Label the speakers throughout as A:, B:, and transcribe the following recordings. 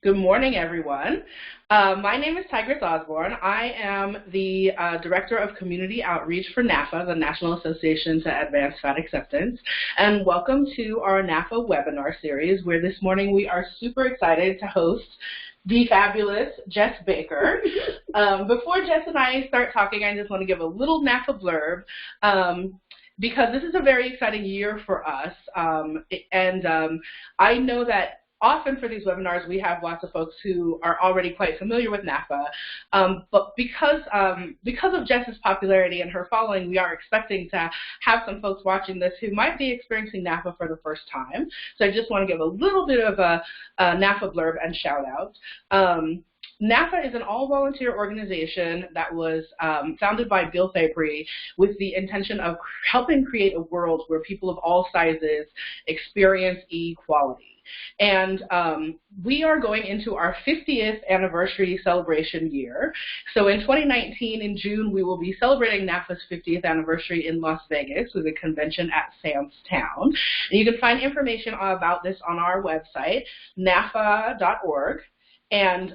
A: Good morning, everyone. My name is Tigress Osborn. I am the Director of Community Outreach for NAAFA, the National Association to Advance Fat Acceptance. And welcome to our NAAFA webinar series, where this morning we are super excited to host the fabulous Jes Baker. Before Jes and I start talking, I just want to give a little NAAFA blurb. Because this is a very exciting year for us. I know that often for these webinars, we have lots of folks who are already quite familiar with NAAFA, but because of Jes's popularity and her following, we are expecting to have some folks watching this who might be experiencing NAAFA for the first time. So I just want to give a little bit of a NAAFA blurb and shout out. NAAFA is an all-volunteer organization that was founded by Bill Fabry with the intention of helping create a world where people of all sizes experience equality. And we are going into our 50th anniversary celebration year. So in 2019, in June, we will be celebrating NAAFA's 50th anniversary in Las Vegas with a convention at Sam's Town. And you can find information about this on our website, naafa.org. And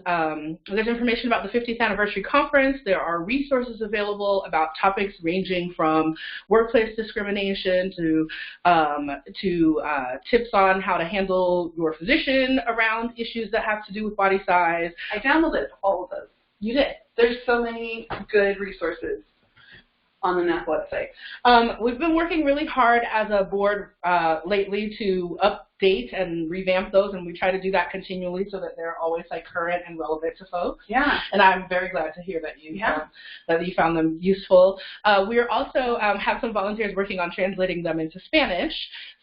A: there's information about the 50th anniversary conference. There are resources available about topics ranging from workplace discrimination to tips on how to handle your physician around issues that have to do with body size.
B: I downloaded all of those.
A: You did.
B: There's so many good resources on the NAAFA website.
A: We've been working really hard as a board lately to update and revamp those, and we try to do that continually so that they're always like current and relevant to folks.
B: Yeah.
A: And I'm very glad to hear that you found them useful. We are also have some volunteers working on translating them into Spanish,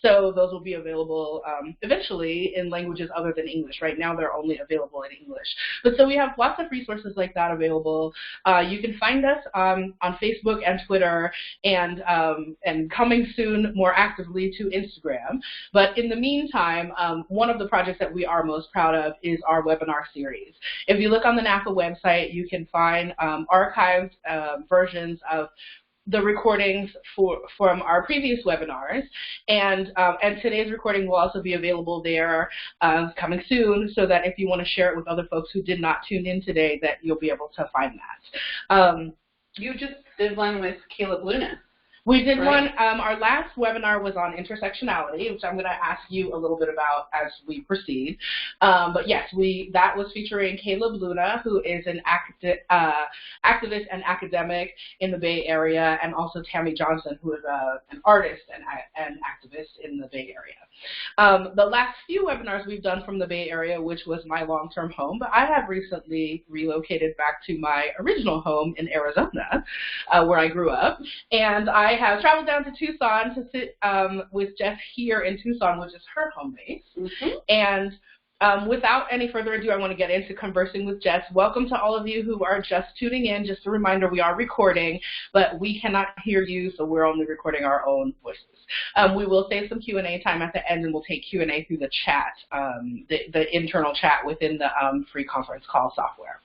A: so those will be available eventually in languages other than English. Right now they're only available in English. But so we have lots of resources like that available. You can find us on Facebook and Twitter, and coming soon more actively to Instagram. But in the meantime, one of the projects that we are most proud of is our webinar series. If you look on the NAAFA website, you can find archived versions of the recordings from our previous webinars, and today's recording will also be available there coming soon, so that if you want to share it with other folks who did not tune in today, that you'll be able to find that.
B: You just did one with Caleb Luna.
A: We did one. Our last webinar was on intersectionality, which I'm going to ask you a little bit about as we proceed. But yes, that was featuring Caleb Luna, who is an activist and academic in the Bay Area, and also Tammy Johnson, who is an artist and activist in the Bay Area. The last few webinars we've done from the Bay Area, which was my long-term home, but I have recently relocated back to my original home in Arizona, where I grew up, and I have traveled down to Tucson to sit with Jes here in Tucson, which is her home base. Mm-hmm. And without any further ado, I want to get into conversing with Jes. Welcome to all of you who are just tuning in. Just a reminder, we are recording, but we cannot hear you, so we're only recording our own voices. We will save some Q&A time at the end, and we'll take Q&A through the chat, the internal chat within the free conference call software.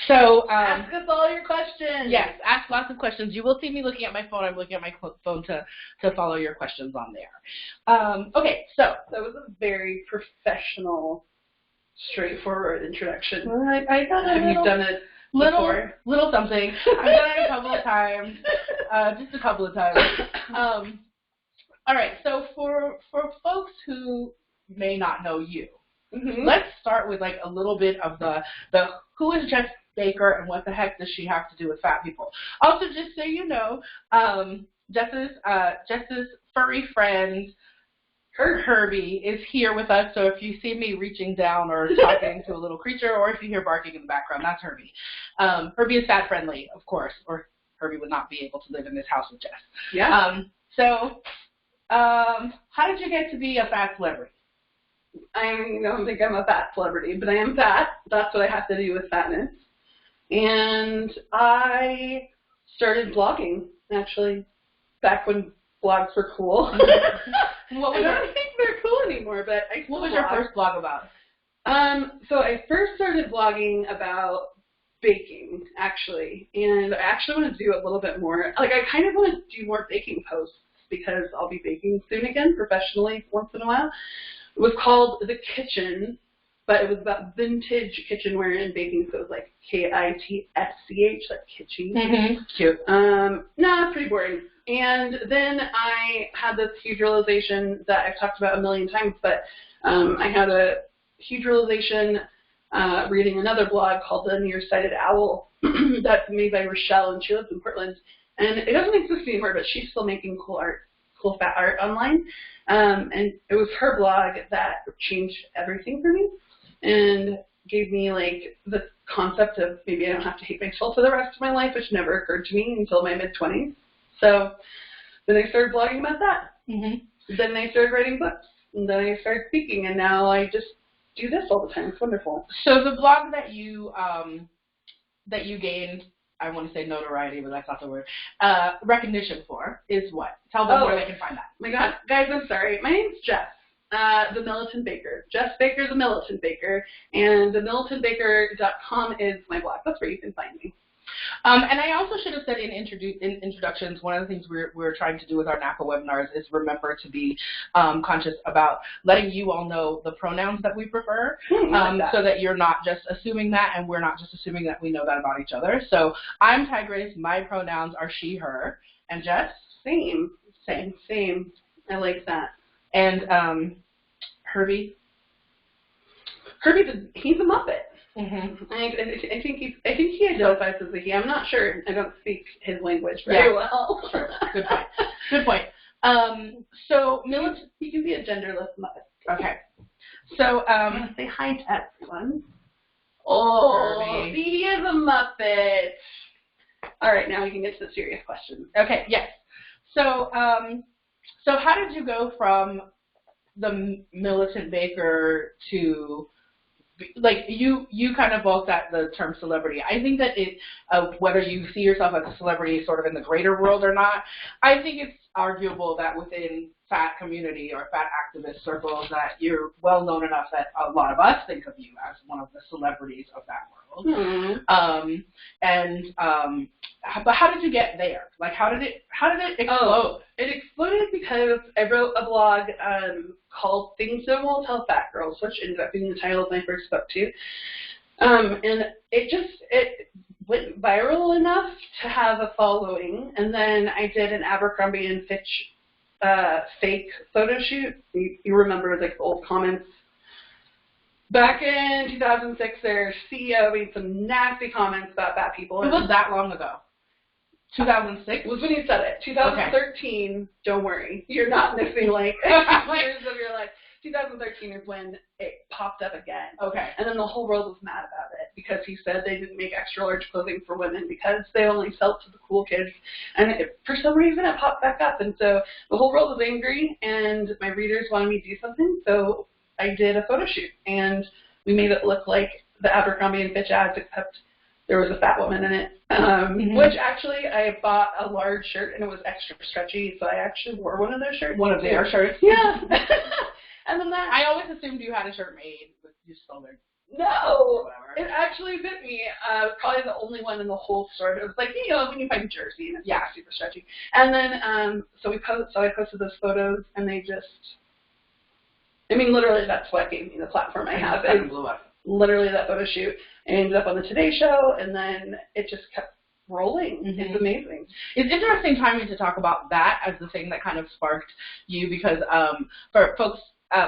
A: So
B: ask us all your questions.
A: Yes, ask lots of questions. You will see me looking at my phone. I'm looking at my phone to follow your questions on there. Okay, so
B: that was a very professional, straightforward introduction.
A: Well, I got
B: Have you done it before?
A: Little something. I've done it a couple of times, just a couple of times. All right, so for folks who may not know you, let's start with like a little bit of the who is Jes Baker and what the heck does she have to do with fat people? Also, just so you know, Jes's furry friend, Herbie, is here with us. So if you see me reaching down or talking to a little creature, or if you hear barking in the background, that's Herbie. Herbie is fat friendly, of course, or Herbie would not be able to live in this house with Jes.
B: Yeah.
A: How did you get to be a fat celebrity?
B: I don't think I'm a fat celebrity, but I am fat. That's what I have to do with fatness. And I started blogging, actually, back when blogs were cool. I don't think they're cool anymore, but I still
A: What was your first blog about?
B: So I first started blogging about baking, actually. And I actually want to do a little bit more. Like, I kind of want to do more baking posts because I'll be baking soon again, professionally, once in a while. It was called The Kitchen, but it was about vintage kitchenware and baking, so it was like KITSCH, like kitchen.
A: Mm-hmm. Cute.
B: No, it's pretty boring. And then I had this huge realization that I've talked about a million times, but I had a huge realization reading another blog called The Nearsighted Owl that's made by Rochelle, and she lives in Portland. And it doesn't exist anymore, but she's still making cool fat art online. And it was her blog that changed everything for me and gave me like the concept of maybe I don't have to hate myself for the rest of my life, which never occurred to me until my mid-20s. So then I started blogging about that. Mm-hmm. Then I started writing books. And then I started speaking, and now I just do this all the time. It's wonderful.
A: So the blog that you gained, I want to say notoriety, but that's not the word, recognition for is what? Tell them where they can find that.
B: Oh my God. Guys, I'm sorry. My name's Jes, the Militant Baker. Jes Baker, the Militant Baker. And themilitantbaker.com is my blog. That's where you can find me.
A: And I also should have said in introductions, one of the things we're trying to do with our NAAFA webinars is remember to be conscious about letting you all know the pronouns that we prefer, so that you're not just assuming that, and we're not just assuming that we know that about each other. So I'm Tigress. My pronouns are she, her. And Jes?
B: Same. I like that.
A: And Herbie?
B: He's a Muppet.
A: Mm-hmm.
B: I think he identifies as a he. I'm not sure. I don't speak his language very well.
A: Sure. Good point. So
B: he can be a genderless Muppet.
A: Okay. So
B: I'm gonna say hi to everyone. Oh, he is a Muppet. All right, now we can get to the serious questions.
A: Okay. Yes. So so how did you go from the Militant Baker to, like, you kind of balked at the term celebrity. I think that whether you see yourself as a celebrity sort of in the greater world or not, I think it's arguable that within fat community or fat activist circles that you're well known enough that a lot of us think of you as one of the celebrities of that world. Mm-hmm. But how did you get there? Like, how did it explode?
B: Oh, it exploded because I wrote a blog called Things No One Will Tell Fat Girls, which ended up being the title of my first book too. And it went viral enough to have a following. And then I did an Abercrombie and Fitch fake photo shoot. You remember like the old comments. Back in 2006, their CEO made some nasty comments about fat people.
A: It was that long ago. 2006
B: was when you said it. 2013, okay. Don't worry, you're not missing like years of your life. 2013 is when it popped up again.
A: Okay.
B: And then the whole world was mad about it because he said they didn't make extra large clothing for women because they only sell to the cool kids. And for some reason it popped back up. And so the whole world was angry and my readers wanted me to do something. So I did a photo shoot and we made it look like the Abercrombie and Fitch ads, except there was a fat woman in it, which actually I bought a large shirt and it was extra stretchy, so I actually wore one of those shirts.
A: One of their shirts?
B: Yeah. And then
A: I always assumed you had a shirt made, but you stole it.
B: No, it actually fit me. Probably the only one in the whole store. It was like, you know, when you find jersey and it's super stretchy. And then, so I posted those photos and they just, I mean, literally that's what gave me the platform I have.
A: It blew up.
B: Literally that photo shoot. It ended up on the Today Show, and then it just kept rolling. Mm-hmm. It's amazing.
A: It's interesting timing to talk about that as the thing that kind of sparked you because for folks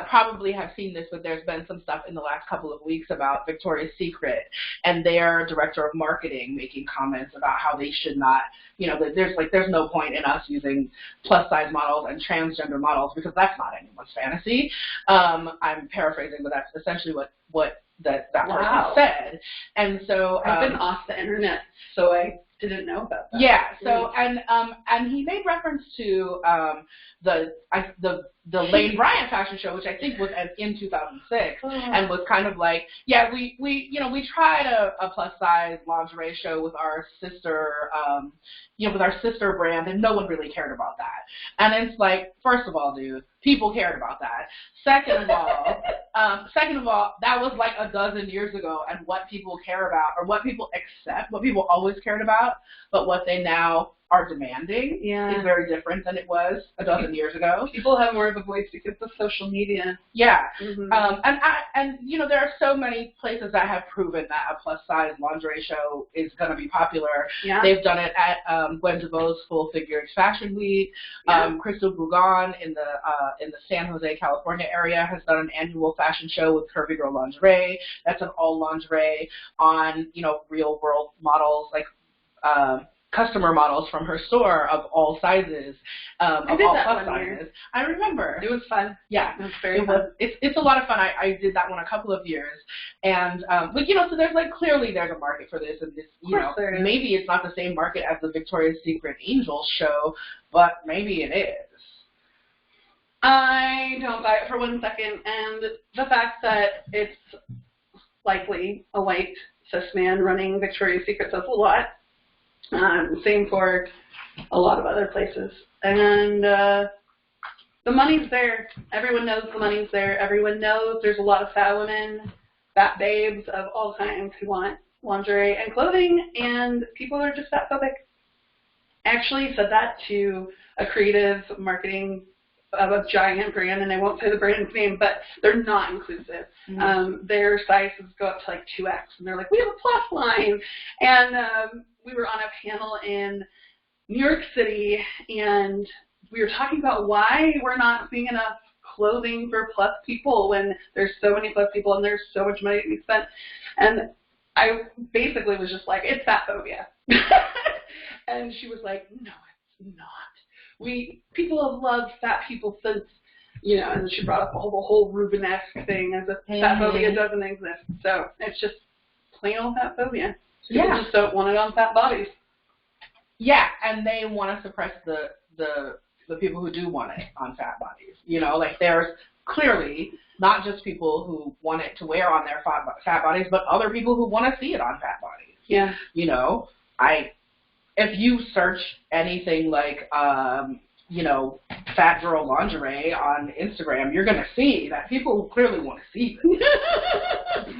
A: probably have seen this, but there's been some stuff in the last couple of weeks about Victoria's Secret and their director of marketing making comments about how they should not, you know, there's no point in us using plus size models and transgender models because that's not anyone's fantasy. I'm paraphrasing, but that's essentially what that person said. And so
B: I've been off the internet, so I didn't know about that.
A: Yeah. So and he made reference to the Lane Bryant fashion show, which I think was in 2006, and was kind of like, yeah, we tried a plus size lingerie show with our sister, with our sister brand, and no one really cared about that. And it's like, first of all, dude, people cared about that. Second of all. Second of all, that was like a dozen years ago, and what people care about, or what people accept, what people always cared about, but what they now are demanding is very different than it was a dozen years ago.
B: People have more of a voice because of social media.
A: Yeah. And you know, there are so many places that have proven that a plus-size lingerie show is going to be popular.
B: Yeah.
A: They've done it at Gwen DeVoe's Full Figured Fashion Week. Crystal Bougon in the San Jose, California area has done an annual fashion show with Curvy Girl Lingerie. That's an all lingerie on, you know, real world models, like customer models from her store of all sizes, of all plus sizes. I remember.
B: It was fun.
A: Yeah.
B: It was very fun.
A: It's a lot of fun. I did that one a couple of years. And, but, you know, so there's like, clearly there's a market for this. And this, you know, maybe it's not the same market as the Victoria's Secret Angels show, but maybe it is.
B: I don't buy it for 1 second. And the fact that it's likely a white cis man running Victoria's Secret says a lot. Same for a lot of other places. And the money's there. Everyone knows the money's there. Everyone knows there's a lot of fat women, fat babes of all kinds who want lingerie and clothing, and people are just fat phobic. I actually said that to a creative marketing of a giant brand, and I won't say the brand's name, but they're not inclusive. Their sizes go up to like 2X, and they're like, we have a plus line. And we were on a panel in New York City, and we were talking about why we're not seeing enough clothing for plus people when there's so many plus people and there's so much money to be spent. And I basically was just like, it's fat phobia. And she was like, no, it's not. People have loved fat people since, you know, and she brought up the whole Rubenesque thing as if fat phobia doesn't exist. So it's just plain old fat phobia. People just don't want it on fat bodies.
A: Yeah, and they want to suppress the people who do want it on fat bodies. You know, like there's clearly not just people who want it to wear on their fat bodies, but other people who want to see it on fat bodies.
B: Yeah.
A: You know, if you search anything like, you know, fat girl lingerie on Instagram, you're going to see that people clearly want to see this.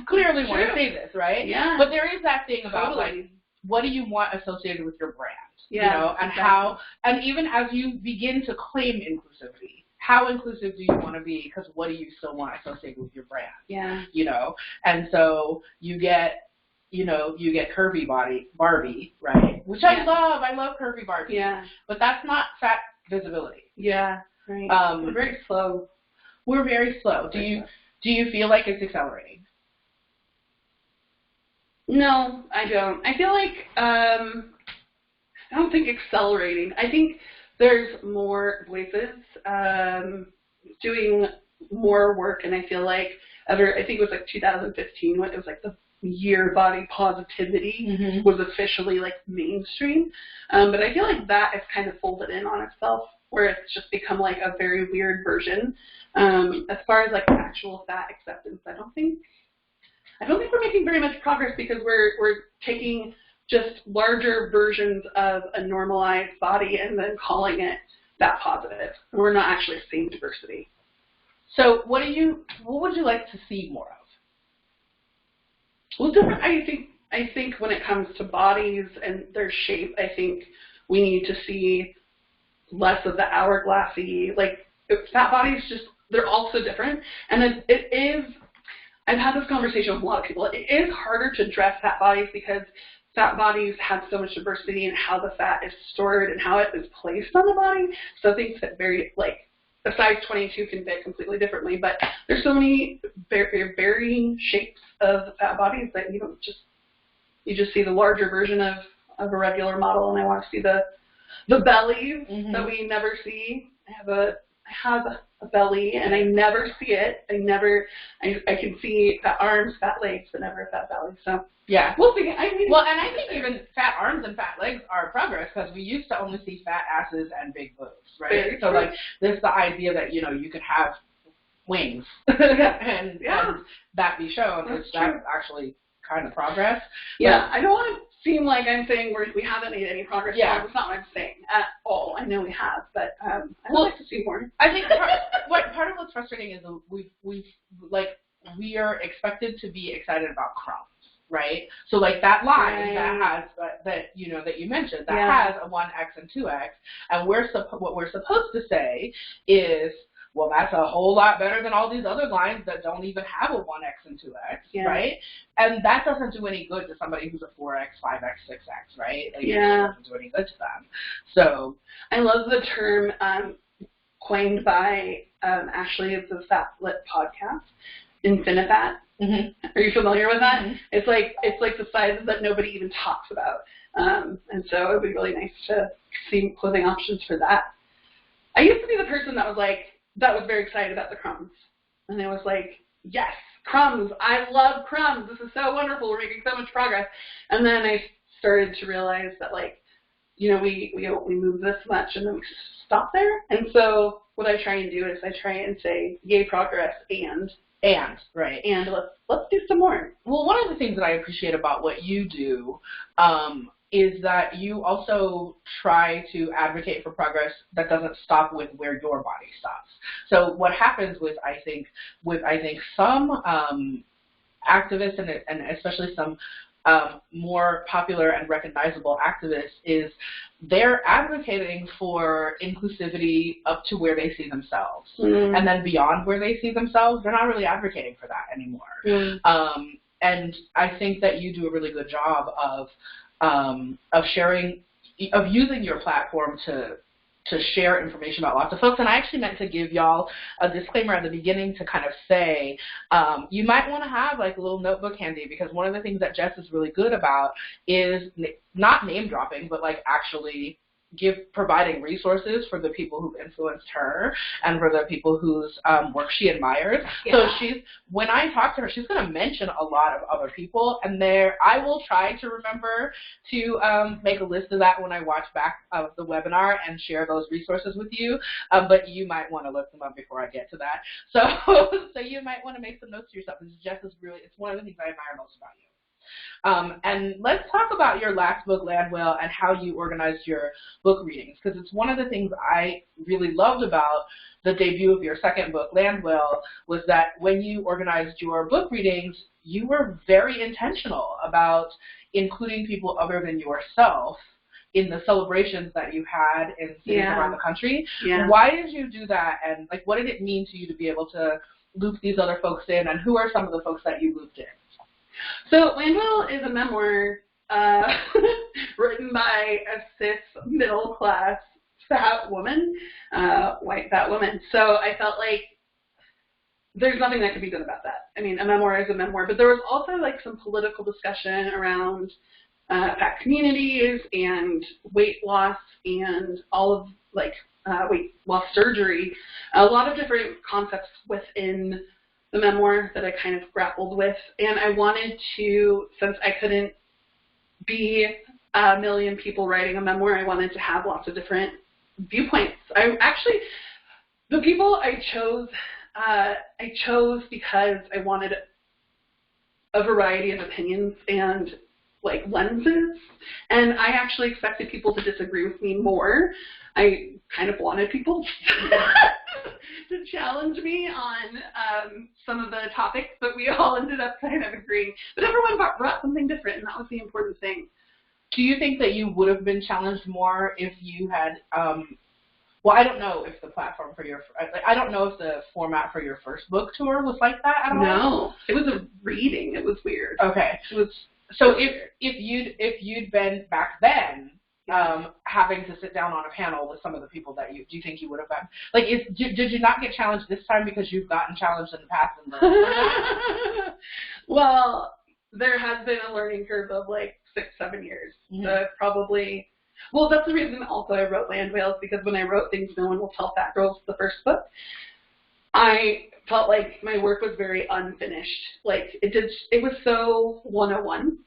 A: Clearly want to see this, right?
B: Yeah.
A: But there is that thing about, like, what do you want associated with your brand?
B: Yeah,
A: you know, and how, and even as you begin to claim inclusivity, how inclusive do you want to be? Because what do you still want associated with your brand?
B: Yeah.
A: You know, and so you get curvy Barbie, right? Which I love curvy Barbie.
B: Yeah.
A: But that's not fat visibility.
B: Yeah. Right. We're very slow.
A: We're very slow. Do you feel like it's accelerating?
B: No, I don't. I feel like I don't think accelerating. I think there's more voices doing more work, and I feel like I think it was like 2015 when it was like the year body positivity was officially like mainstream. But I feel like that has kind of folded in on itself, where it's just become like a very weird version. As far as like actual fat acceptance, I don't think we're making very much progress because we're taking just larger versions of a normalized body and then calling it fat positive. We're not actually seeing diversity.
A: So what would you like to see more of?
B: Well, different. I think when it comes to bodies and their shape, I think we need to see less of the hourglassy, like fat bodies. Just they're all so different, and it is. I've had this conversation with a lot of people. It is harder to dress fat bodies because fat bodies have so much diversity in how the fat is stored and how it is placed on the body. So things fit very, like, a size 22 can fit completely differently, but there's so many varying shapes of fat bodies that you just see the larger version of a regular model, and I want to see the bellies that we never see. I have a belly, and I never see it. I can see fat arms, fat legs, but never a fat belly. So
A: yeah,
B: we'll see.
A: I think even fat arms and fat legs are progress because we used to only see fat asses and big boobs, right?
B: Very
A: so
B: true.
A: like there's the idea that you could have wings and that be shown. That's actually kind of progress.
B: Yeah, I don't want to seem like I'm saying we haven't made any progress.
A: Yeah,
B: that's not what I'm saying at all. I know we have, but I'd like to see more.
A: I think part of what's frustrating is we've like we are expected to be excited about crumbs, right? So like that line that has that you mentioned that has a 1x and 2x, and what we're supposed to say is, well, that's a whole lot better than all these other lines that don't even have a 1x and 2x, right? And that doesn't do any good to somebody who's a 4x, 5x, 6x, right? Like, it doesn't do any good to them. So
B: I love the term coined by Ashley of the Fat Lit podcast, Infinifat. Mm-hmm. Are you familiar with that? Mm-hmm. It's like the sizes that nobody even talks about. And so it would be really nice to see clothing options for that. I used to be the person that was very excited about the crumbs. And I was like, yes, crumbs. I love crumbs. This is so wonderful. We're making so much progress. And then I started to realize that, like, we move this much and then we stop there. And so what I try and do is I try and say, yay, progress, and let's do some more.
A: Well, one of the things that I appreciate about what you do is that you also try to advocate for progress that doesn't stop with where your body stops. So what happens with I think some activists and especially some more popular and recognizable activists is they're advocating for inclusivity up to where they see themselves. Mm. And then beyond where they see themselves, they're not really advocating for that anymore. Mm. And I think that you do a really good job of using your platform to share information about lots of folks. And I actually meant to give y'all a disclaimer at the beginning to kind of say, you might want to have like a little notebook handy, because one of the things that Jes is really good about is not name dropping, but like actually providing resources for the people who've influenced her and for the people whose work she admires. Yeah. So when I talk to her, she's going to mention a lot of other people, and I will try to remember to make a list of that when I watch back of the webinar and share those resources with you, but you might want to look them up before I get to that. So you might want to make some notes to yourself, because Jes is it's one of the things I admire most about you. And let's talk about your last book, Landwhale, and how you organized your book readings, because it's one of the things I really loved about the debut of your second book, Landwhale, was that when you organized your book readings, you were very intentional about including people other than yourself in the celebrations that you had in cities around the country. Yeah. Why did you do that, and like what did it mean to you to be able to loop these other folks in, and who are some of the folks that you looped in?
B: So Landwhale is a memoir written by a cis middle-class fat woman, white fat woman. So I felt like there's nothing that could be done about that. I mean, a memoir is a memoir, but there was also like some political discussion around fat communities and weight loss and all of like weight loss surgery, a lot of different concepts within the memoir that I kind of grappled with. And I wanted to, since I couldn't be a million people writing a memoir, I wanted to have lots of different viewpoints. The people I chose because I wanted a variety of opinions and like lenses, and I actually expected people to disagree with me more. I kind of wanted people to challenge me on some of the topics, but we all ended up kind of agreeing. But everyone brought something different, and that was the important thing.
A: Do you think that you would have been challenged more if you had, well, I don't know if the platform for I don't know if the format for your first book tour was like that at all?
B: No, it was a reading. It was weird.
A: Okay. So if you'd been back then, having to sit down on a panel with some of the people that do you think you would have been? Like, did you not get challenged this time because you've gotten challenged in the past?
B: Well, there has been a learning curve of like 6-7 years. Mm-hmm. So well, that's the reason also I wrote Landwhale, because when I wrote Things No One Will Tell Fat Girls, the first book, I felt like my work was very unfinished. Like, it was so 101.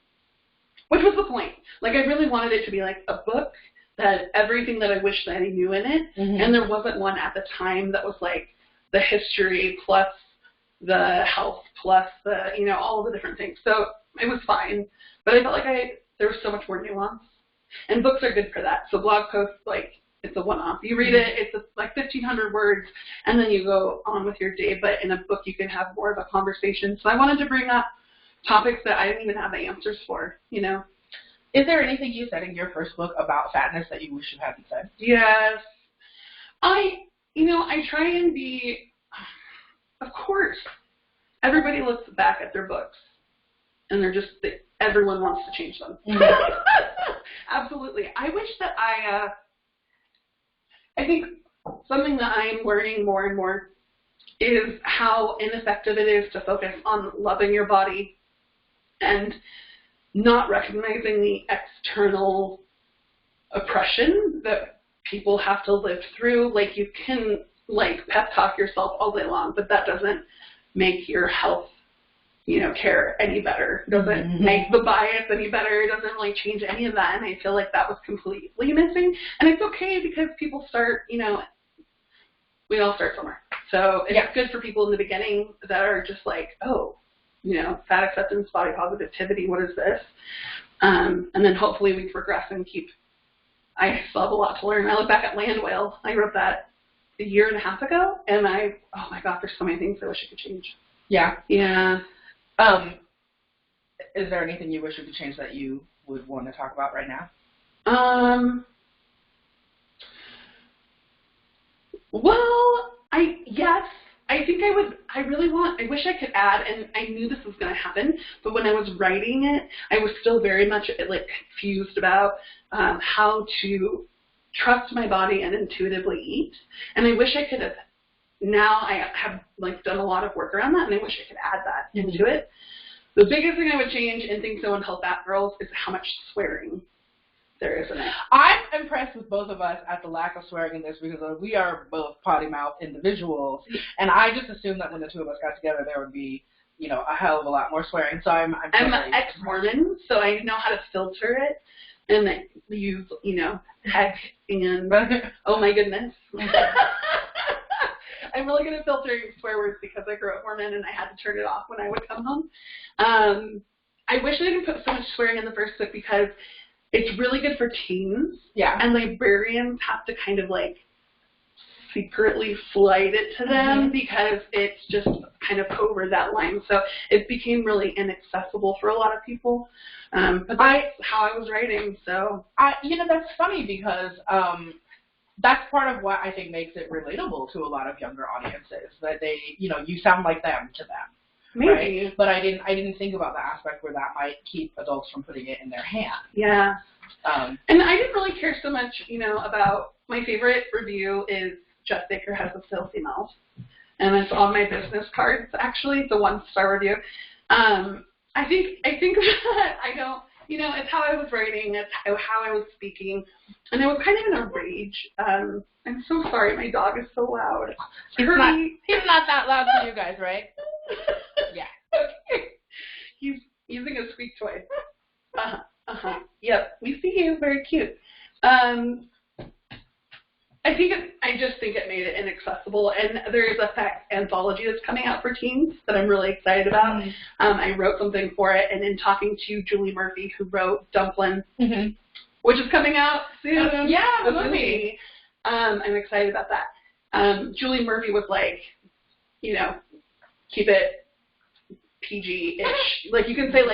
B: Which was the point. Like, I really wanted it to be like a book that had everything that I wished that I knew in it, mm-hmm. and there wasn't one at the time that was like the history plus the health plus the, all of the different things. So it was fine, but I felt like there was so much more nuance, and books are good for that. So blog posts, like, it's a one-off. You read it, it's like 1,500 words, and then you go on with your day. But in a book, you can have more of a conversation. So I wanted to bring up topics that I didn't even have the answers for, you know.
A: Is there anything you said in your first book about fatness that you wish you hadn't said?
B: Yes. I try and be, of course, everybody looks back at their books, and they're just, everyone wants to change them. Mm-hmm. Absolutely. I wish that I think something that I'm learning more and more is how ineffective it is to focus on loving your body and not recognizing the external oppression that people have to live through. Like, you can, like, pep talk yourself all day long, but that doesn't make your health, care any better. It doesn't make the bias any better. It doesn't really change any of that, and I feel like that was completely missing. And it's okay because people start, we all start somewhere. So it's good for people in the beginning that are just like, oh, fat acceptance, body positivity, what is this? And then hopefully we progress and I still have a lot to learn. I look back at Landwhale. I wrote that a year and a half ago, and oh my God, there's so many things I wish I could change.
A: Yeah.
B: Yeah.
A: Is there anything you wish you could change that you would want to talk about right now?
B: Well, I wish I could add, and I knew this was going to happen, but when I was writing it, I was still very much confused about how to trust my body and intuitively eat. And I wish I could have, now I have done a lot of work around that, and I wish I could add that into it. The biggest thing I would change in Think So and Tell Fat Girls is how much swearing there is in it. I'm
A: impressed with both of us at the lack of swearing in this because we are both potty mouth individuals, and I just assumed that when the two of us got together there would be, a hell of a lot more swearing. So I'm
B: an ex-Mormon, so I know how to filter it and use, heck and oh my goodness. I'm really good at filtering swear words because I grew up Mormon and I had to turn it off when I would come home. I wish I didn't put so much swearing in the first book because it's really good for teens. Yeah. And librarians have to kind of secretly flight it to them because it's just kind of over that line. So it became really inaccessible for a lot of people. But that's how I was writing. So
A: that's funny because that's part of what I think makes it relatable to a lot of younger audiences, that they, you sound like them to them.
B: Maybe.
A: Right? But I didn't think about the aspect where that might keep adults from putting it in their hand.
B: Yeah. And I didn't really care so much, about, my favorite review is Jes Baker has a filthy mouth. And it's on my business cards, actually. It's a 1-star review. I think that I don't, it's how I was writing, it's how I was speaking. And I was kind of in a rage. I'm so sorry, my dog is so loud.
A: He's not that loud for you guys, right? Yeah.
B: Okay. He's using a squeak toy. Yep, we see you. Very cute. I just think it made it inaccessible, and there is a fact anthology that's coming out for teens that I'm really excited about. I wrote something for it, and in talking to Julie Murphy, who wrote Dumplin', which is coming out soon.
A: Yeah,
B: the movie. I'm excited about that. Julie Murphy was like, keep it PG-ish. You can say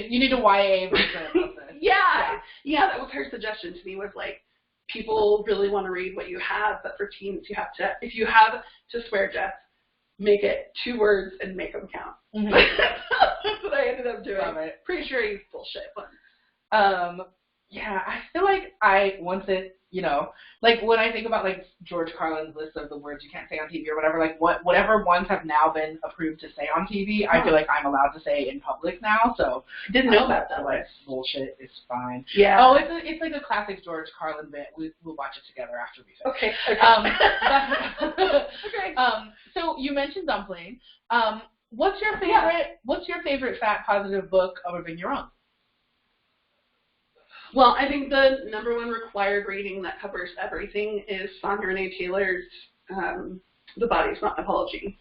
A: you need a YA version of this.
B: Yeah, that was her suggestion to me, was people really want to read what you have, but for teens if you have to swear, Jess, make it 2 words and make them count. That's what I ended up doing.
A: Love it.
B: Pretty sure he's bullshit.
A: Yeah, I feel like once it, when I think about George Carlin's list of the words you can't say on TV or whatever, whatever ones have now been approved to say on TV, I feel like I'm allowed to say in public now. So
B: didn't know about that.
A: Bullshit is fine.
B: Yeah.
A: Oh, it's like a classic George Carlin bit. We'll watch it together after we finish.
B: Okay.
A: Okay. So you mentioned Dumpling. What's your favorite fat positive book other than your own?
B: Well, I think the number 1 required reading that covers everything is Sandra Renee Taylor's The Body's Not an Apology.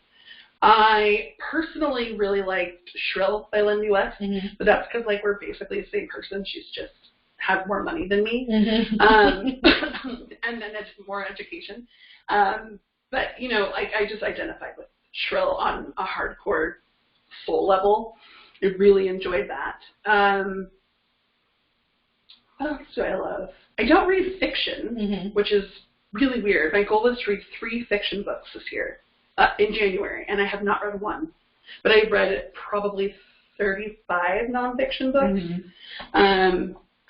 B: I personally really liked Shrill by Lindy West, but that's because we're basically the same person. She's just had more money than me, and then more education. But, you know, I just identified with shrill on a hardcore soul level. I really enjoyed that. What else do I love? I don't read fiction, which is really weird. My goal is to read 3 fiction books this year, in January, and I have not read one. But I've read probably 35 nonfiction books.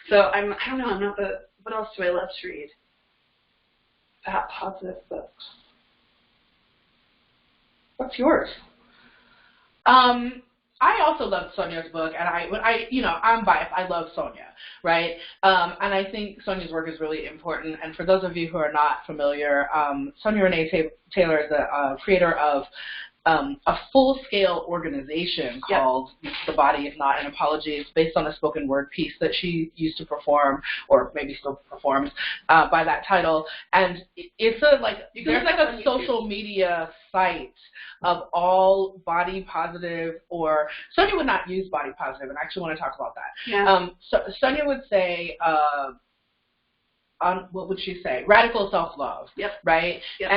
B: So I don't know, I'm not what else do I love to read? Fat positive books. What's yours?
A: I also loved Sonia's book, and I'm biased. I love Sonia, right? And I think Sonia's work is really important. And for those of you who are not familiar, Sonia Renee Taylor is the creator of a full-scale organization called The Body Is Not an Apology. It's based on a spoken word piece that she used to perform, or maybe still performs, by that title. And it's there's a social media site of all body positive, or Sonia would not use body positive, and I actually want to talk about that.
B: Yeah.
A: So Sonia would say, what would she say? Radical self-love, right? Yep.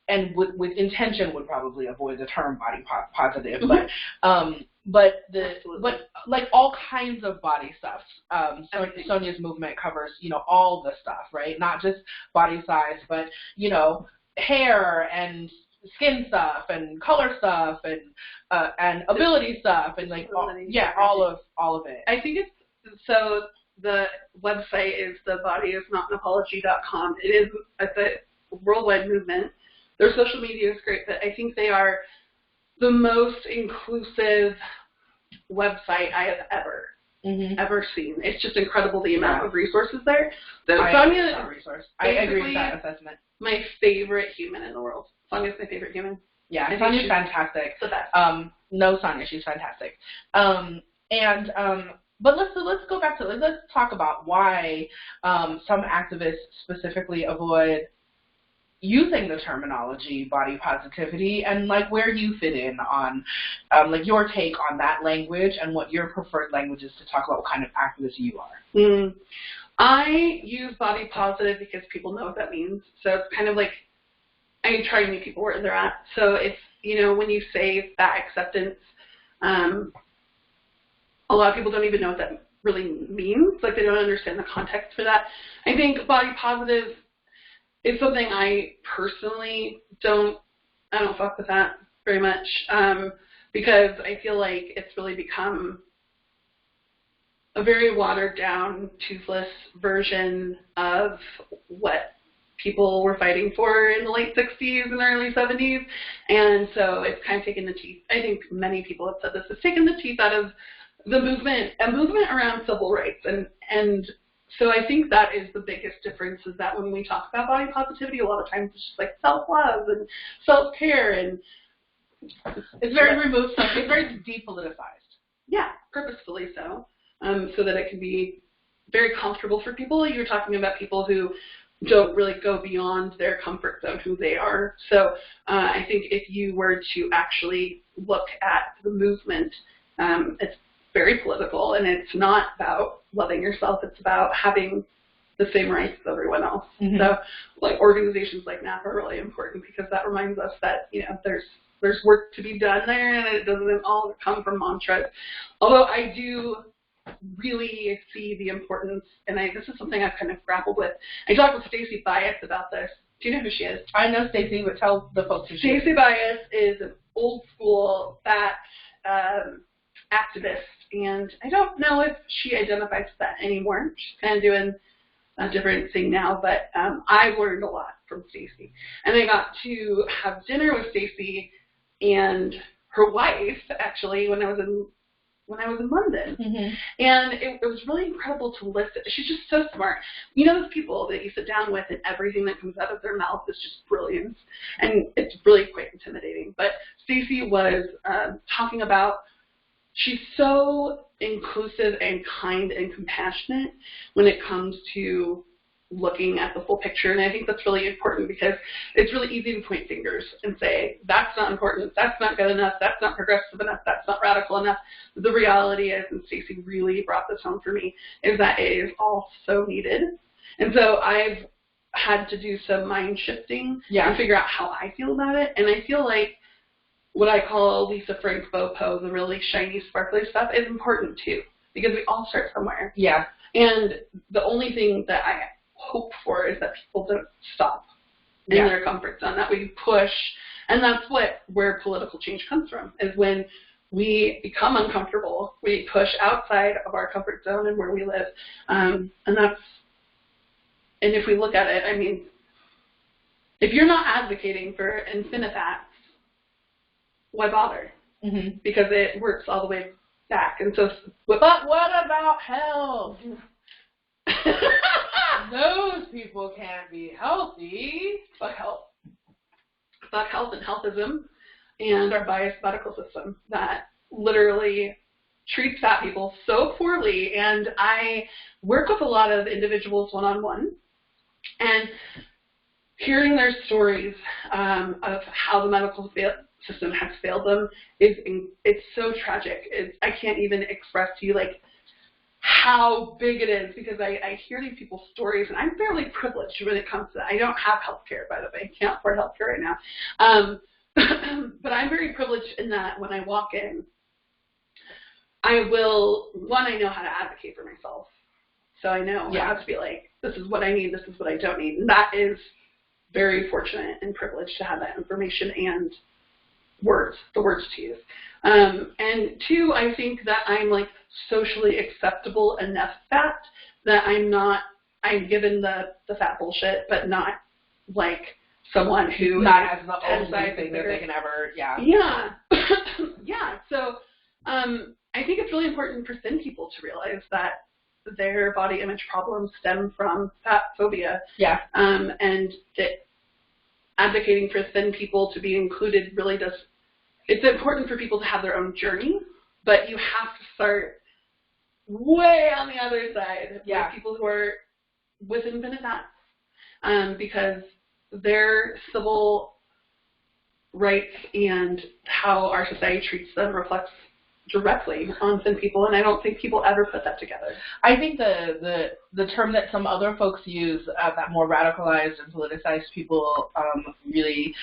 A: And with intention would probably avoid the term body positive, but like all kinds of body stuff. Sonia's movement covers, you know, all the stuff, right? Not just body size, but, you know, hair and skin stuff and color stuff and ability stuff and like all of it.
B: I think so. The website is thebodyisnotanapology.com. It's a worldwide movement. Their social media is great, but I think they are the most inclusive website I have ever seen. It's just incredible the amount of resources there.
A: Sonia, I agree with that assessment.
B: My favorite human in the world. Sonia's my favorite human.
A: Yeah, Sonia's fantastic.
B: The best.
A: No, Sonia, she's fantastic. But let's go back to let's talk about why some activists specifically avoid using the terminology body positivity, and like where you fit in on like your take on that language and what your preferred language is to talk about what kind of activist you are.
B: I use body positive because people know what that means. So it's kind of like I try to meet people where they're at. So if, you know, when you say fat acceptance, a lot of people don't even know what that really means. Like they don't understand the context for that. I think body positive is something I personally don't fuck with that very much, because I feel like it's really become a very watered down, toothless version of what people were fighting for in the late 60s and early 70s. And so it's kind of taken the teeth. I think many people have said this. It's taken the teeth out of the movement, a movement around civil rights. And so I think that is the biggest difference, is that when we talk about body positivity, a lot of times it's just like self-love and self-care, and
A: it's very removed. It's very depoliticized.
B: Yeah, purposefully so, so that it can be very comfortable for people. You're talking about people who don't really go beyond their comfort zone, who they are. So I think if you were to actually look at the movement, it's very political, and it's not about loving yourself. It's about having the same rights as everyone else. So, like, organizations like NAAFA are really important, because that reminds us that, you know, there's work to be done there, and it doesn't all come from mantras. Although I do really see the importance, and this is something I've kind of grappled with. I talked with Stacey Bias about this. Do you know who she is?
A: I know Stacey, but tell the folks who she is.
B: Stacey Bias is an old school fat activist, and I don't know if she identifies with that anymore. She's kind of doing a different thing now, but I learned a lot from Stacey. And I got to have dinner with Stacey and her wife, actually, when I was in London. And it was really incredible to listen. She's just so smart. You know those people that you sit down with and everything that comes out of their mouth is just brilliant, and it's really quite intimidating. But Stacey was talking about, she's so inclusive and kind and compassionate when it comes to looking at the full picture. And I think that's really important because it's really easy to point fingers and say, that's not important, that's not good enough, that's not progressive enough, that's not radical enough. The reality is, and Stacey really brought this home for me, is that it is all so needed. And so I've had to do some mind shifting and figure out how I feel about it. And I feel like what I call Lisa Frank Bopo, the really shiny, sparkly stuff, is important too, because we all start somewhere.
A: Yeah.
B: And the only thing that I hope for is that people don't stop in their comfort zone, that we push. And that's where political change comes from, is when we become uncomfortable, we push outside of our comfort zone and where we live. And if we look at it, I mean, if you're not advocating for infinifats, why bother?
A: Mm-hmm.
B: Because it works all the way back. And so,
A: but what about health? Those people can't be healthy.
B: Fuck health. Fuck health and healthism and our biased medical system that literally treats fat people so poorly. And I work with a lot of individuals one-on-one, and hearing their stories of how the medical system has failed them it's so tragic. I can't even express to you like how big it is, because I hear these people's stories, and I'm fairly privileged when it comes to that. I don't have health care, by the way. I can't afford health care right now. But I'm very privileged in that when I walk in, I know how to advocate for myself. So I know how to be like, this is what I need, this is what I don't need. And that is very fortunate and privileged to have that information and the words to use. And two, I think that I'm like socially acceptable enough fat that I'm given the fat bullshit, but not like someone who
A: has the only thing that they can ever,
B: Yeah. Yeah. So I think it's really important for thin people to realize that their body image problems stem from fat phobia.
A: Yeah.
B: And that advocating for thin people to be included really does. It's important for people to have their own journey, but you have to start way on the other side with people who are with infinite fats, because their civil rights and how our society treats them reflects directly on thin people, and I don't think people ever put that together.
A: I think the term that some other folks use, that more radicalized and politicized people really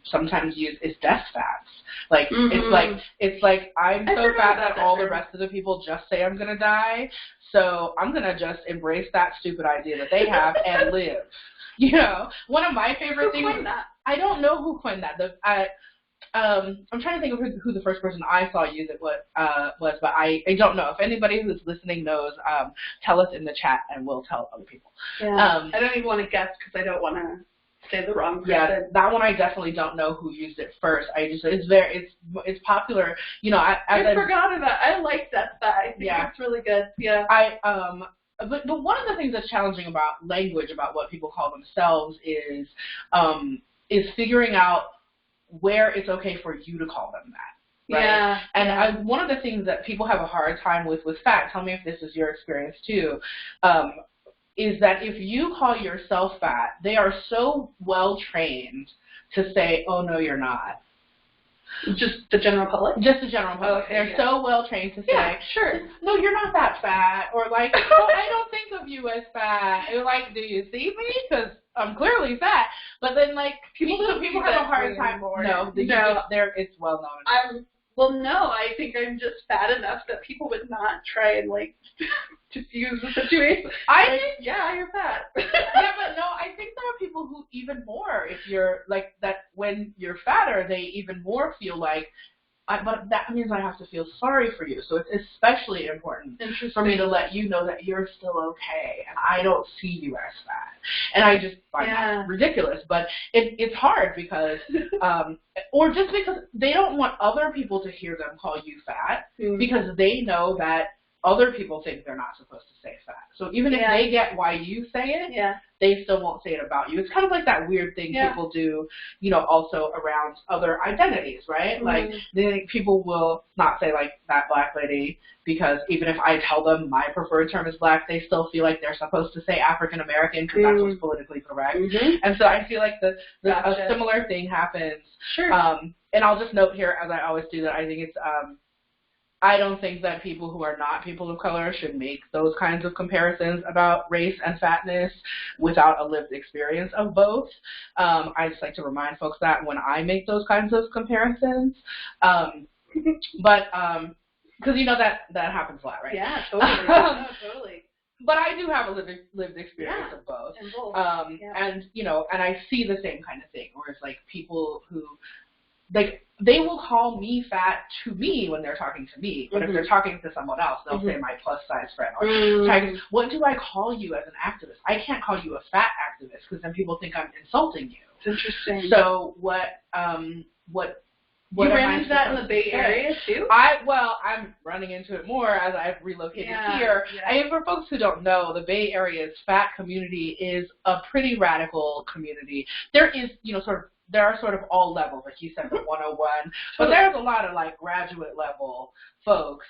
A: sometimes use, is death fats. Like it's like I'm so fat that all the rest of the people just say I'm gonna die, so I'm gonna just embrace that stupid idea that they have and live. You know, one of my favorite things.
B: Who coined that?
A: I don't know who coined that. I'm trying to think of who the first person I saw use it was, but I don't know. If anybody who's listening knows, tell us in the chat and we'll tell other people.
B: Yeah. I don't even want to guess because I don't want to say the wrong person.
A: Yeah, that one I definitely don't know who used it first. It's popular. You know, I
B: forgot about it. I like that fact. I think it's really good. Yeah.
A: But one of the things that's challenging about language, about what people call themselves, is figuring out where it's okay for you to call them that. Right?
B: Yeah.
A: And one of the things that people have a hard time with fat, tell me if this is your experience too, is that if you call yourself fat, they are so well trained to say, oh, no, you're not.
B: Just the general public?
A: Just the general public.
B: Okay,
A: They're so well trained to say,
B: sure,
A: no, you're not that fat, or like, oh, I don't think of you as fat. Or like, do you see me? Because I'm clearly fat. But then, like, people have a hard time. No, it's well known.
B: Well, no, I think I'm just fat enough that people would not try and, like, diffuse the situation. Yeah, you're fat.
A: Yeah, but no, I think there are people who even more, if you're, like, that when you're fatter, they even more feel like, but that means I have to feel sorry for you. So it's especially important for me to let you know that you're still okay and I don't see you as fat. And I just find that ridiculous. But it's hard because, or just because they don't want other people to hear them call you fat because they know that other people think they're not supposed to say fat. So even if they get why you say it, they still won't say it about you. It's kind of like that weird thing people do, also around other identities, right? Like, people will not say, like, that black lady, because even if I tell them my preferred term is black, they still feel like they're supposed to say African American because that's what's politically correct. And so I feel like a similar thing happens.
B: Sure.
A: And I'll just note here, as I always do, that I think it's I don't think that people who are not people of color should make those kinds of comparisons about race and fatness without a lived experience of both. I just like to remind folks that when I make those kinds of comparisons. But because that happens a lot, right?
B: Yeah, totally. No, totally.
A: But I do have a lived experience of both.
B: And both.
A: And, and I see the same kind of thing, where it's like people who, like, they will call me fat to me when they're talking to me, but if they're talking to someone else, they'll say my plus size friend. Or what do I call you as an activist? I can't call you a fat activist because then people think I'm insulting you.
B: It's interesting.
A: So what
B: you ran into that in the Bay Area too?
A: I'm running into it more as I've relocated here.
B: Yeah.
A: I mean, for folks who don't know, the Bay Area's fat community is a pretty radical community. There are sort of all levels, like you said, the 101, but there's a lot of, like, graduate level folks.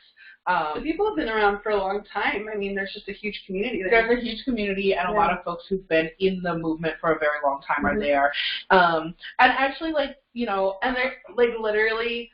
B: The people have been around for a long time. I mean, there's just a huge community there.
A: There's a huge community, and a lot of folks who've been in the movement for a very long time are there. And actually, like,
B: and they're, like, literally,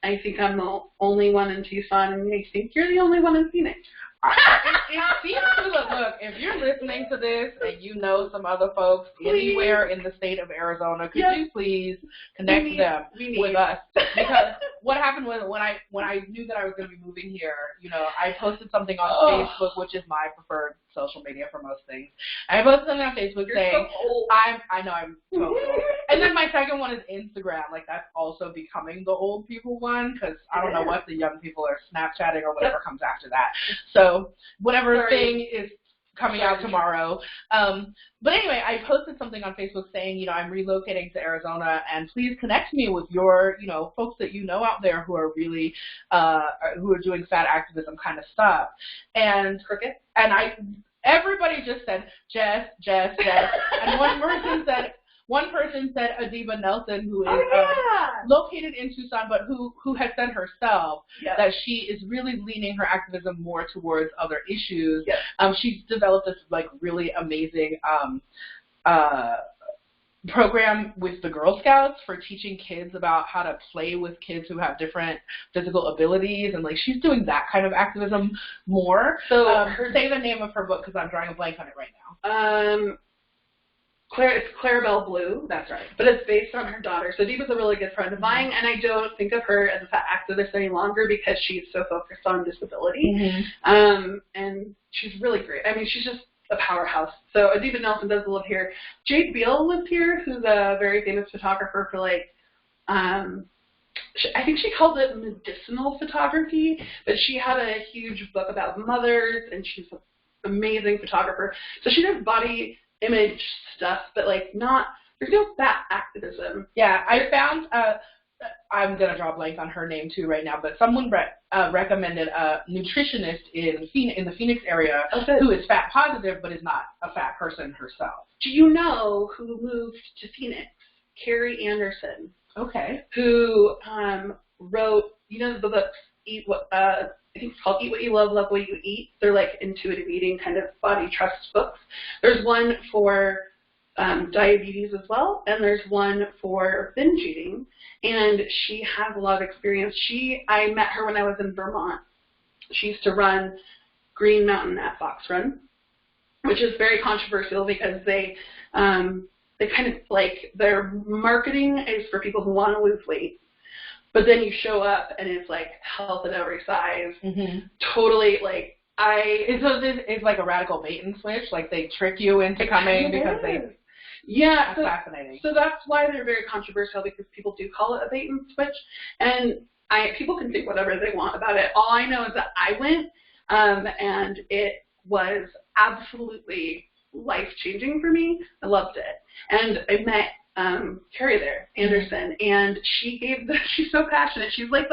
B: I think I'm the only one in Tucson, and they think you're the only one in Phoenix.
A: It seems to look, if you're listening to this and you know some other folks anywhere in the state of Arizona, could you please connect them with us? Because what happened was when I knew that I was going to be moving here, I posted something on Facebook, which is my preferred social media for most things. I posted something on Facebook saying,
B: so old.
A: I know I'm so old. And then my second one is Instagram. Like, that's also becoming the old people one, because I don't know what the young people are Snapchatting or whatever comes after that. So whatever thing is coming out tomorrow. But anyway, I posted something on Facebook saying, I'm relocating to Arizona, and please connect me with your, folks that out there who are really, who are doing fat activism kind of stuff. And everybody just said, Jes. And one person said Adiba Nelson, who is located in Tucson, but who has said herself that she is really leaning her activism more towards other issues. She's developed this, like, really amazing program with the Girl Scouts for teaching kids about how to play with kids who have different physical abilities, and, like, she's doing that kind of activism more. So say the name of her book, because I'm drawing a blank on it right now.
B: It's Clarabelle Blue. That's right. But it's based on her daughter. So Deepa's a really good friend of mine, and I don't think of her as a fat activist any longer because she's so focused on disability. And she's really great. I mean, she's just a powerhouse. So Adiba Nelson does live here. Jade Beale lives here, who's a very famous photographer for, like, I think she called it medicinal photography, but she had a huge book about mothers, and she's an amazing photographer. So she does body image stuff, but, like, there's no fat activism.
A: Yeah, I found, I'm going to draw a blank on her name too right now, but someone recommended a nutritionist in the Phoenix area who is fat positive but is not a fat person herself.
B: Do you know who moved to Phoenix? Carrie Anderson.
A: Okay.
B: Who wrote, the books, I think it's called Eat What You Love, Love What You Eat. They're, like, intuitive eating kind of body trust books. There's one for diabetes as well, and there's one for binge eating, and she has a lot of experience. I met her when I was in Vermont. She used to run Green Mountain at Fox Run, which is very controversial because they kind of, like, their marketing is for people who want to lose weight. But then you show up and it's, like, health at every size. Totally, like,
A: So it's like a radical bait and switch? Like, they trick you into coming because they...
B: Yeah.
A: That's fascinating.
B: So that's why they're very controversial, because people do call it a bait and switch. And people can think whatever they want about it. All I know is that I went, and it was absolutely life-changing for me. I loved it. And I met Carrie there, Anderson, and she's so passionate. She's like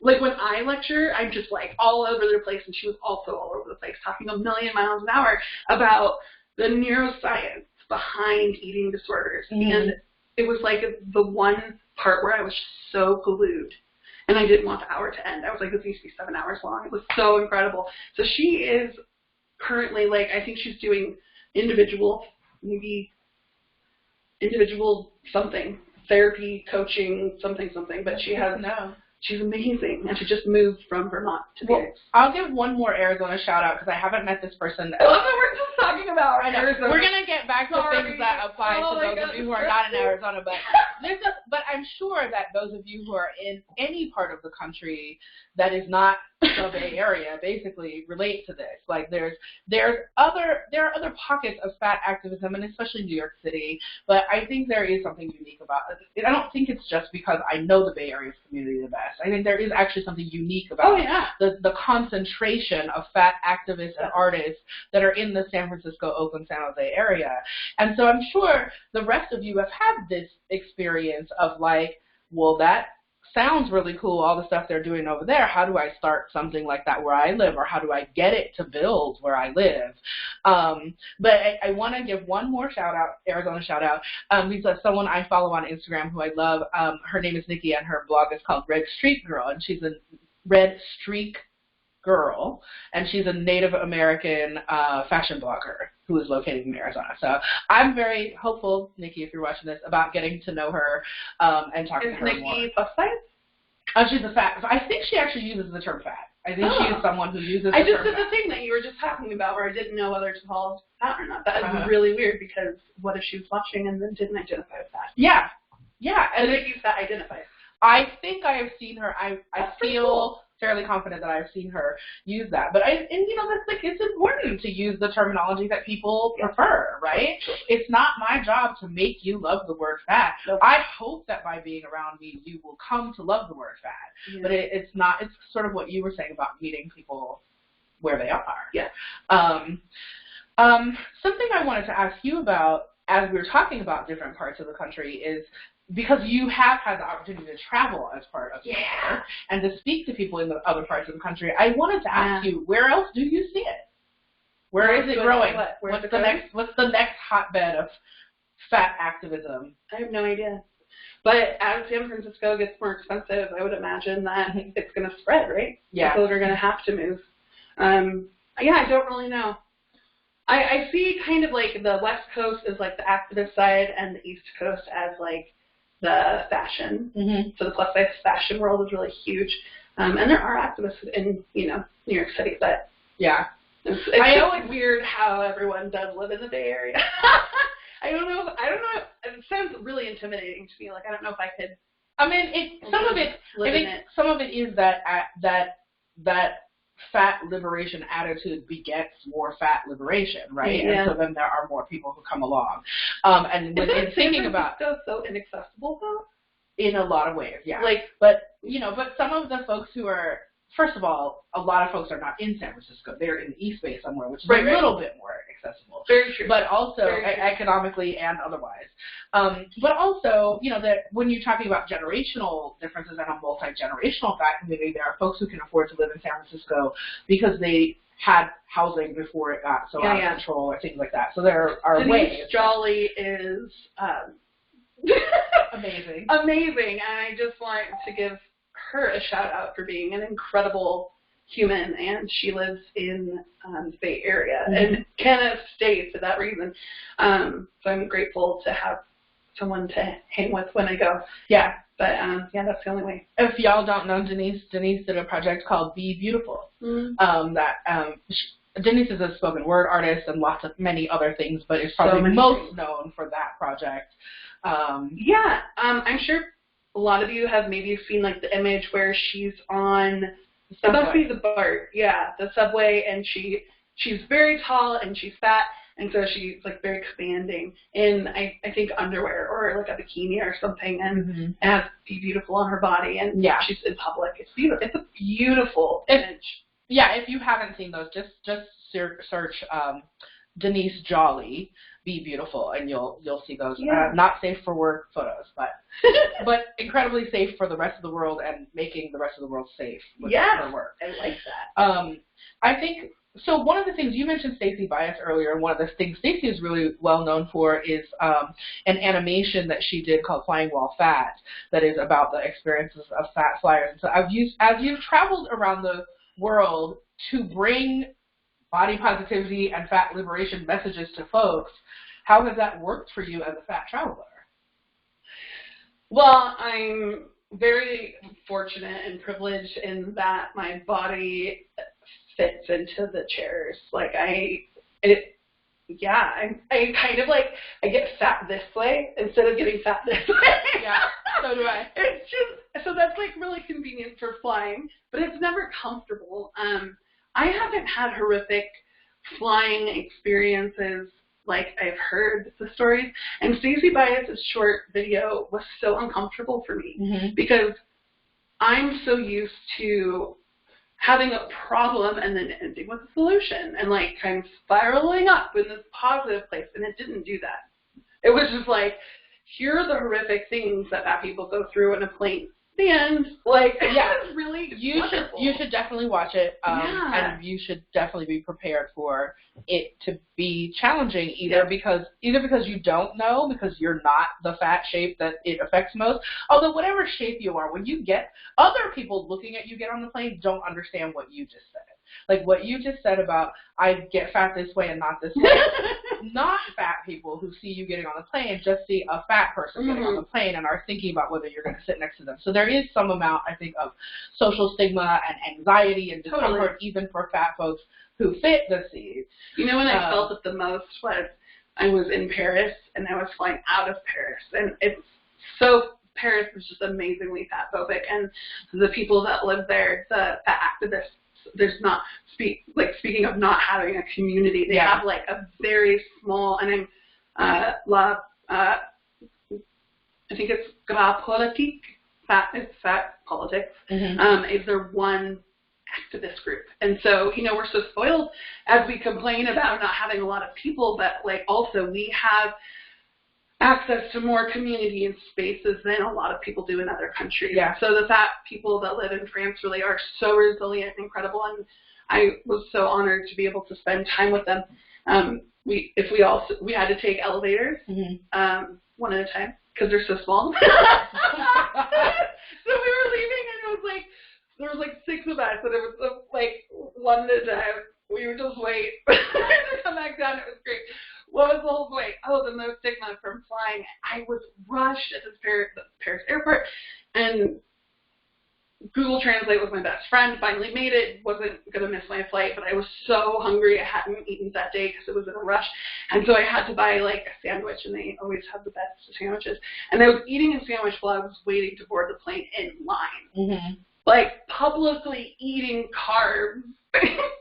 B: like when I lecture, I'm just like all over the place, and she was also all over the place, talking a million miles an hour about the neuroscience behind eating disorders. And it was like the one part where I was so glued, and I didn't want the hour to end. I was like, this needs to be 7 hours long. It was so incredible. So she is currently, like, I think she's doing individual something, therapy, coaching, something, but she has, she's amazing, and she just moved from Vermont to Phoenix.
A: I'll give one more Arizona shout out, because I haven't met this person.
B: I love that we're just talking about Arizona.
A: We're going to get back to things that apply to those of you who are not in Arizona, but I'm sure that those of you who are in any part of the country that is not the Bay Area basically relate to this. Like there are other pockets of fat activism, and especially New York City, but I think there is something unique about it. I don't think it's just because I know the Bay Area's community the best. I think there is actually something unique about the concentration of fat activists and artists that are in the San Francisco, Oakland, San Jose area. And so I'm sure the rest of you have had this experience of like, well, that sounds really cool, all the stuff they're doing over there. How do I start something like that where I live, or how do I get it to build where I live? But I want to give one more Arizona shout out. Because someone I follow on Instagram who I love, her name is Nikki, and her blog is called Red Streak Girl, and she's a Red Streak Girl, and she's a Native American fashion blogger who is located in Arizona. So I'm very hopeful, Nikki, if you're watching this, about getting to know her and talking to her more. Is
B: Nikki plus size?
A: She's a fat. I think she actually uses the term fat. I think she is someone who uses the term fat.
B: I just did the thing that you were just talking about where I didn't know whether to call fat or not. That is really weird, because what if she was watching and then didn't identify as fat?
A: Yeah.
B: And Nikki's fat identifies.
A: I think I have seen her. I feel fairly confident that I've seen her use that. But that's like, it's important to use the terminology that people prefer, right? It's not my job to make you love the word fat. Nope. I hope that by being around me, you will come to love the word fat. Yeah. But it's not. It's sort of what you were saying about meeting people where they are.
B: Yeah.
A: Something I wanted to ask you about as we were talking about different parts of the country is, because you have had the opportunity to travel as part of your work and to speak to people in the other parts of the country, I wanted to ask you, where else do you see it? Where is it growing? What's the next hotbed of fat activism?
B: I have no idea. But as San Francisco gets more expensive, I would imagine that it's going to spread, right?
A: Yeah.
B: People are going to have to move. I don't really know. I see kind of like the West Coast is like the activist side, and the East Coast as like the fashion. So the plus size fashion world is really huge. And there are activists in, New York City, but it's always weird how everyone does live in the Bay Area. I don't know. It sounds really intimidating to me. Like, I don't know if I could.
A: I mean, some of it is that fat liberation attitude begets more fat liberation, right?
B: Yeah.
A: And so then there are more people who come along. And when thinking about
B: so inaccessible though,
A: in a lot of ways, but some of the folks who are, first of all, a lot of folks are not in San Francisco. They're in the East Bay somewhere, which is a little bit more accessible.
B: Very true.
A: But also economically and otherwise. But also, that when you're talking about generational differences and a multi-generational fat community, there are folks who can afford to live in San Francisco because they had housing before it got so out of control or things like that. So there are ways.
B: Denise Jolly is
A: amazing.
B: Amazing. And I just want to give her a shout out for being an incredible human, and she lives in the Bay Area and kind of stays for that reason. So I'm grateful to have someone to hang with when I go.
A: Yeah.
B: But that's the only way.
A: If y'all don't know Denise did a project called Be Beautiful. Denise is a spoken word artist and many other things, but is probably most known for that project.
B: I'm sure a lot of you have maybe seen like the image where she's on the subway, and she's very tall and she's fat, and so she's like very commanding in I think underwear or like a bikini or something, and has Be Beautiful on her body, and she's in public. It's beautiful. It's a beautiful image.
A: Yeah, if you haven't seen those, just search Denise Jolly be beautiful, and you'll see those.
B: Yeah.
A: Not safe for work photos, but incredibly safe for the rest of the world, and making the rest of the world safe with their work.
B: I like that.
A: I think, so one of the things, you mentioned Stacey Bias earlier, and one of the things Stacey is really well known for is an animation that she did called Flying While Fat, that is about the experiences of fat flyers. And so as you've traveled around the world to bring body positivity and fat liberation messages to folks, how has that worked for you as a fat traveler?
B: Well, I'm very fortunate and privileged in that my body fits into the chairs. Like I kind of like, I get fat this way instead of getting fat this way.
A: Yeah, so do I.
B: It's just, so that's like really convenient for flying, but it's never comfortable. I haven't had horrific flying experiences like I've heard the stories, and Stacey Bias's short video was so uncomfortable for me because I'm so used to having a problem and then ending with a solution and like kind of spiraling up in this positive place, and it didn't do that. It was just like, here are the horrific things that fat people go through in a plane. The end. Like, yeah, it was really wonderful.
A: You should definitely watch it, and you should definitely be prepared for it to be challenging, either because you don't know, because you're not the fat shape that it affects most. Although whatever shape you are, when you get other people looking at you get on the plane, don't understand what you just said. Like what you just said about, I get fat this way and not this way. Not fat people who see you getting on the plane just see a fat person getting on the plane and are thinking about whether you're going to sit next to them. So there is some amount, I think, of social stigma and anxiety and discomfort, even for fat folks who fit the seat.
B: You know when I felt it the most was I was in Paris and I was flying out of Paris, and it's so, Paris is just amazingly fat phobic, and the people that live there, the fat activists, there's not, speaking of not having a community, they have like a very small, and I think it's Gras Politique, it's fat politics, is their one activist group. And so, you know, we're so spoiled as we complain about not having a lot of people, but like also we have access to more community and spaces than a lot of people do in other countries. Yeah. So the fat people that live in France really are so resilient and incredible, and I was so honored to be able to spend time with them. We had to take elevators one at a time because they're so small. So we were leaving, and it was like there was like 6 of us, and it was like one at a time. We would just wait to come back down. It was great. What was the whole point? Oh, the most stigma from flying. I was rushed at the Paris airport, and Google Translate was my best friend. Finally made it. Wasn't going to miss my flight, but I was so hungry. I hadn't eaten that day because it was in a rush. And so I had to buy like a sandwich, and they always have the best sandwiches. And I was eating a sandwich while I was waiting to board the plane in line. Like publicly eating carbs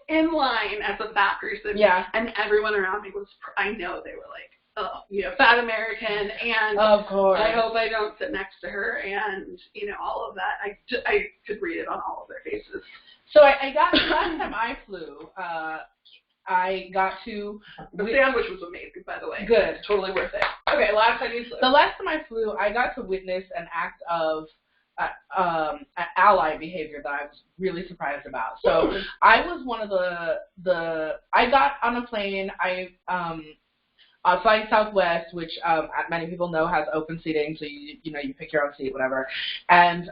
B: in line as a fat person. Yeah. And everyone around me was, I know they were like, oh, you know, fat American, and of course, I hope I don't sit next to her, and, you know, all of that. I could read it on all of their faces.
A: So I got, last time I flew, I got to...
B: The sandwich was amazing, by the way.
A: Good.
B: Totally worth it. Okay, last time you flew.
A: The last time I flew, I got to witness an act of ally behavior that I was really surprised about. So I was one of I got on a plane, flying Southwest, which many people know has open seating, so you pick your own seat, whatever. And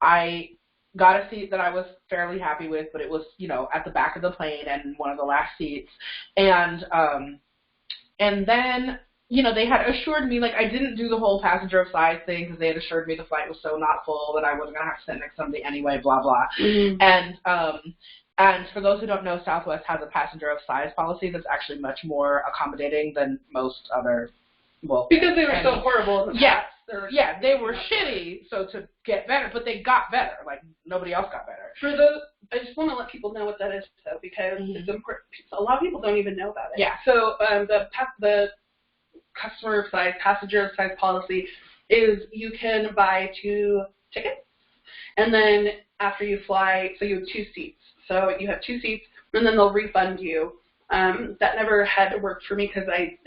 A: I got a seat that I was fairly happy with, but it was, at the back of the plane and one of the last seats. And then, they had assured me, like, I didn't do the whole passenger of size thing because they had assured me the flight was so not full that I wasn't going to have to sit next to somebody anyway, blah, blah. And for those who don't know, Southwest has a passenger of size policy that's actually much more accommodating than most other,
B: because they were so horrible in the past.
A: They were shitty, so to get better, but they got better. Like, nobody else got better.
B: For those, I just want to let people know what that is, though, because it's important. A lot of people don't even know about it. Yeah. So the customer of size, passenger of size policy is you can buy 2 tickets, and then after you fly, so you have 2 seats. So you have 2 seats, and then they'll refund you That never had worked for me because I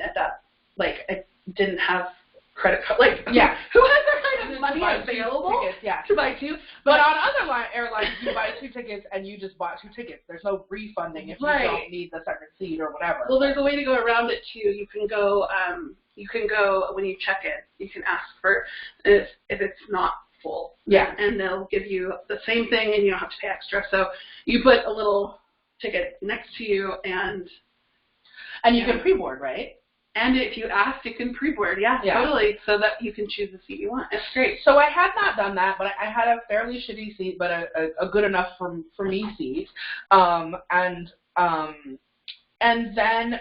B: didn't have credit card. Like,
A: yeah,
B: who has that kind of money available
A: tickets,
B: to buy 2?
A: But on other airlines, you buy 2 tickets and you just bought 2 tickets. There's no refunding if you don't need the second seat or whatever.
B: Well, there's a way to go around it too. You can go when you check in. You can ask for if it's not full.
A: Yeah.
B: And they'll give you the same thing, and you don't have to pay extra. So you put a little ticket next to you, and
A: you can pre-board, right?
B: And if you ask, you can pre-board. Yeah, totally. So that you can choose the seat you want. It's great.
A: So I had not done that, but I had a fairly shitty seat, but a good enough for me seat. And then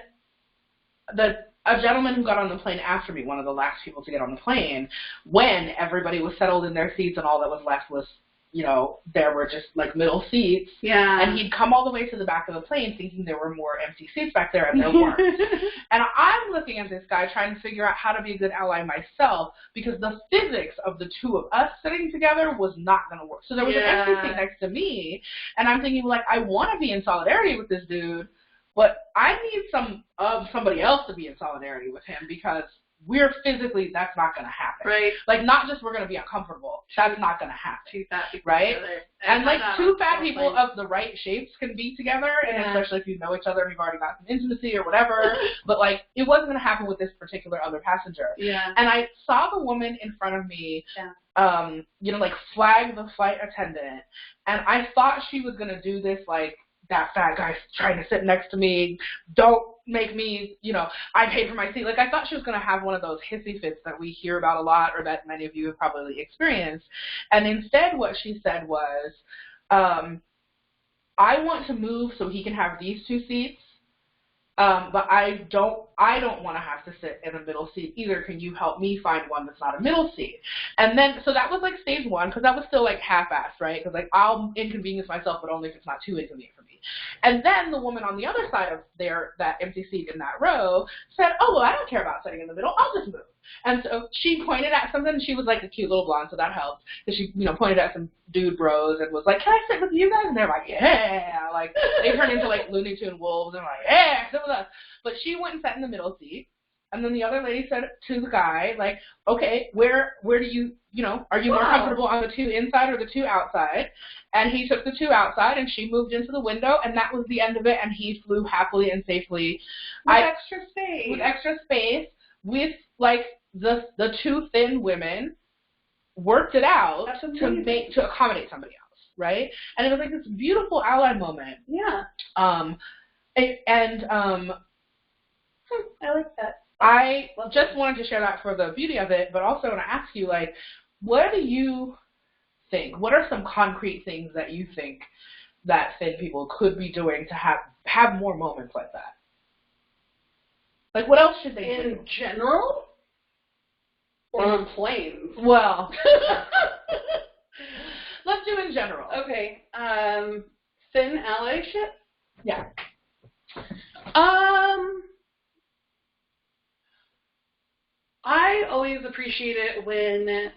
A: a gentleman who got on the plane after me, one of the last people to get on the plane, when everybody was settled in their seats and all that was left was, there were just like middle seats.
B: Yeah.
A: And he'd come all the way to the back of the plane thinking there were more empty seats back there, and there weren't. And I'm looking at this guy trying to figure out how to be a good ally myself, because the physics of the two of us sitting together was not going to work. So there was an empty seat next to me, and I'm thinking, like, I want to be in solidarity with this dude, but I need somebody else to be in solidarity with him, because that's not going to happen.
B: Right.
A: Like, not just we're going to be uncomfortable. That's not going to happen.
B: 2 fat people
A: right?
B: together.
A: And like 2 fat people of the right shapes can be together, and especially if you know each other and you've already got some intimacy or whatever. But like, it wasn't going to happen with this particular other passenger.
B: Yeah.
A: And I saw the woman in front of me, like flag the flight attendant, and I thought she was going to do this, like, that fat guy's trying to sit next to me, don't make me, I pay for my seat. Like, I thought she was going to have one of those hissy fits that we hear about a lot, or that many of you have probably experienced. And instead what she said was, I want to move so he can have these 2 seats, but I don't want to have to sit in a middle seat either. Can you help me find one that's not a middle seat? And then, so that was like stage 1, because that was still like half-assed, right? Because like, I'll inconvenience myself, but only if it's not too inconvenient for me. And then the woman on the other side of that empty seat in that row said, oh, well, I don't care about sitting in the middle. I'll just move. And so she pointed at something. She was like a cute little blonde, so that helped. Because she, pointed at some dude bros and was like, can I sit with you guys? And they're like, yeah. Like, they turned into like Looney Tune wolves and like, yeah, sit with us. But she went and sat in the middle seat. And then the other lady said to the guy, like, okay, where do you, are you more comfortable on the 2 inside or the 2 outside? And he took the 2 outside, and she moved into the window, and that was the end of it, and he flew happily and safely.
B: With extra space.
A: With extra space, with, like, the 2 thin women worked it out to accommodate somebody else, right? And it was like this beautiful ally moment.
B: Yeah.
A: I
B: like that.
A: I just wanted to share that for the beauty of it, but also want to ask you, like, what do you think? What are some concrete things that you think that thin people could be doing to have more moments like that? Like, what else should they do?
B: In general? Or on planes?
A: Well, let's do in general.
B: Okay. Thin allyship?
A: Yeah.
B: I always appreciate it when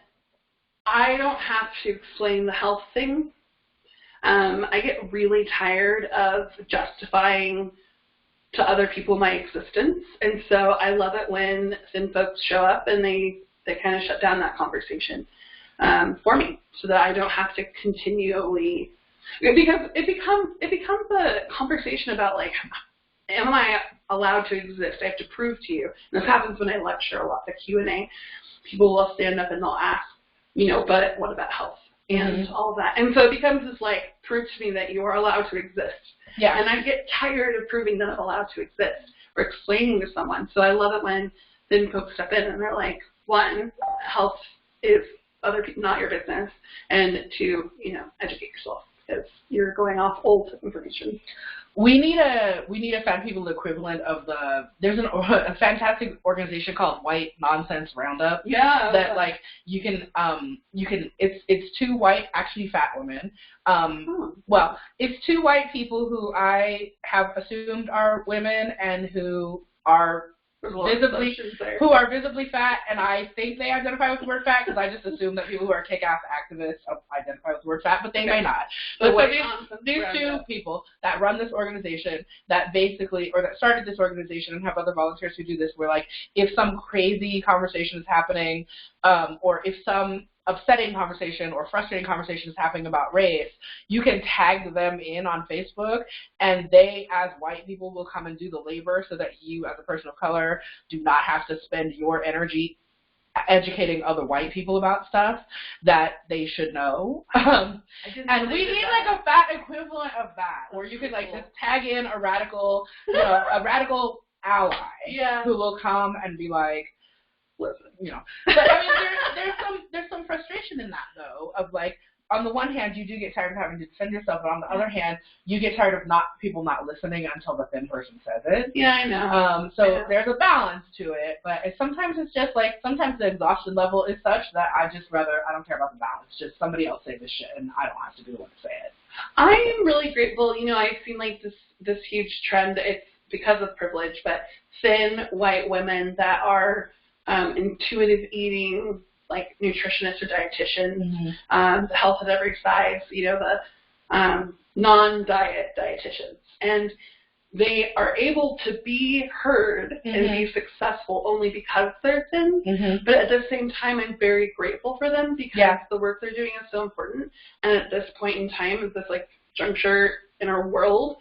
B: I don't have to explain the health thing. I get really tired of justifying to other people my existence, and so I love it when thin folks show up and they kind of shut down that conversation for me, so that I don't have to continually, because it becomes a conversation about, like, am I allowed to exist? I have to prove to you. And this happens when I lecture a lot, the Q&A. People will stand up and they'll ask, but what about health? And all of that. And so it becomes this, like, prove to me that you are allowed to exist.
A: Yeah.
B: And I get tired of proving that I'm allowed to exist or explaining to someone. So I love it when thin folks step in and they're like, 1, health is other people, not your business. And 2, educate yourself, because you're going off old information.
A: We need a fat people equivalent of there's a fantastic organization called White Nonsense Roundup.
B: Yeah.
A: That, like, you can it's 2 white, actually fat women. Well, it's 2 white people who I have assumed are women and who are who are visibly fat, and I think they identify with the word fat because I just assume that people who are kick-ass activists identify with the word fat, but they may not. But so these two people that run this organization that basically, or that started this organization and have other volunteers who do this, where like if some crazy conversation is happening, or if some upsetting conversation or frustrating conversation is happening about race, you can tag them in on Facebook, and they, as white people, will come and do the labor so that you, as a person of color, do not have to spend your energy educating other white people about stuff that they should know. And we need like a fat equivalent of that, where you could like just tag in a radical, a radical ally who will come and be like, listen, But I mean, there's some frustration in that though, of like, on the one hand, you do get tired of having to defend yourself, but on the other hand, you get tired of people not listening until the thin person says it.
B: Yeah, I know.
A: So there's a balance to it, but sometimes it's just like, sometimes the exhaustion level is such that I don't care about the balance. Just somebody else say this shit, and I don't have to be the one to say it.
B: I'm really grateful. I've seen like this huge trend. It's because of privilege, but thin white women that are intuitive eating, like nutritionists or dietitians, the health at every size, the non-diet dietitians. And they are able to be heard and be successful only because they're thin. But at the same time, I'm very grateful for them because the work they're doing is so important. And at this point in time, at this like juncture in our world,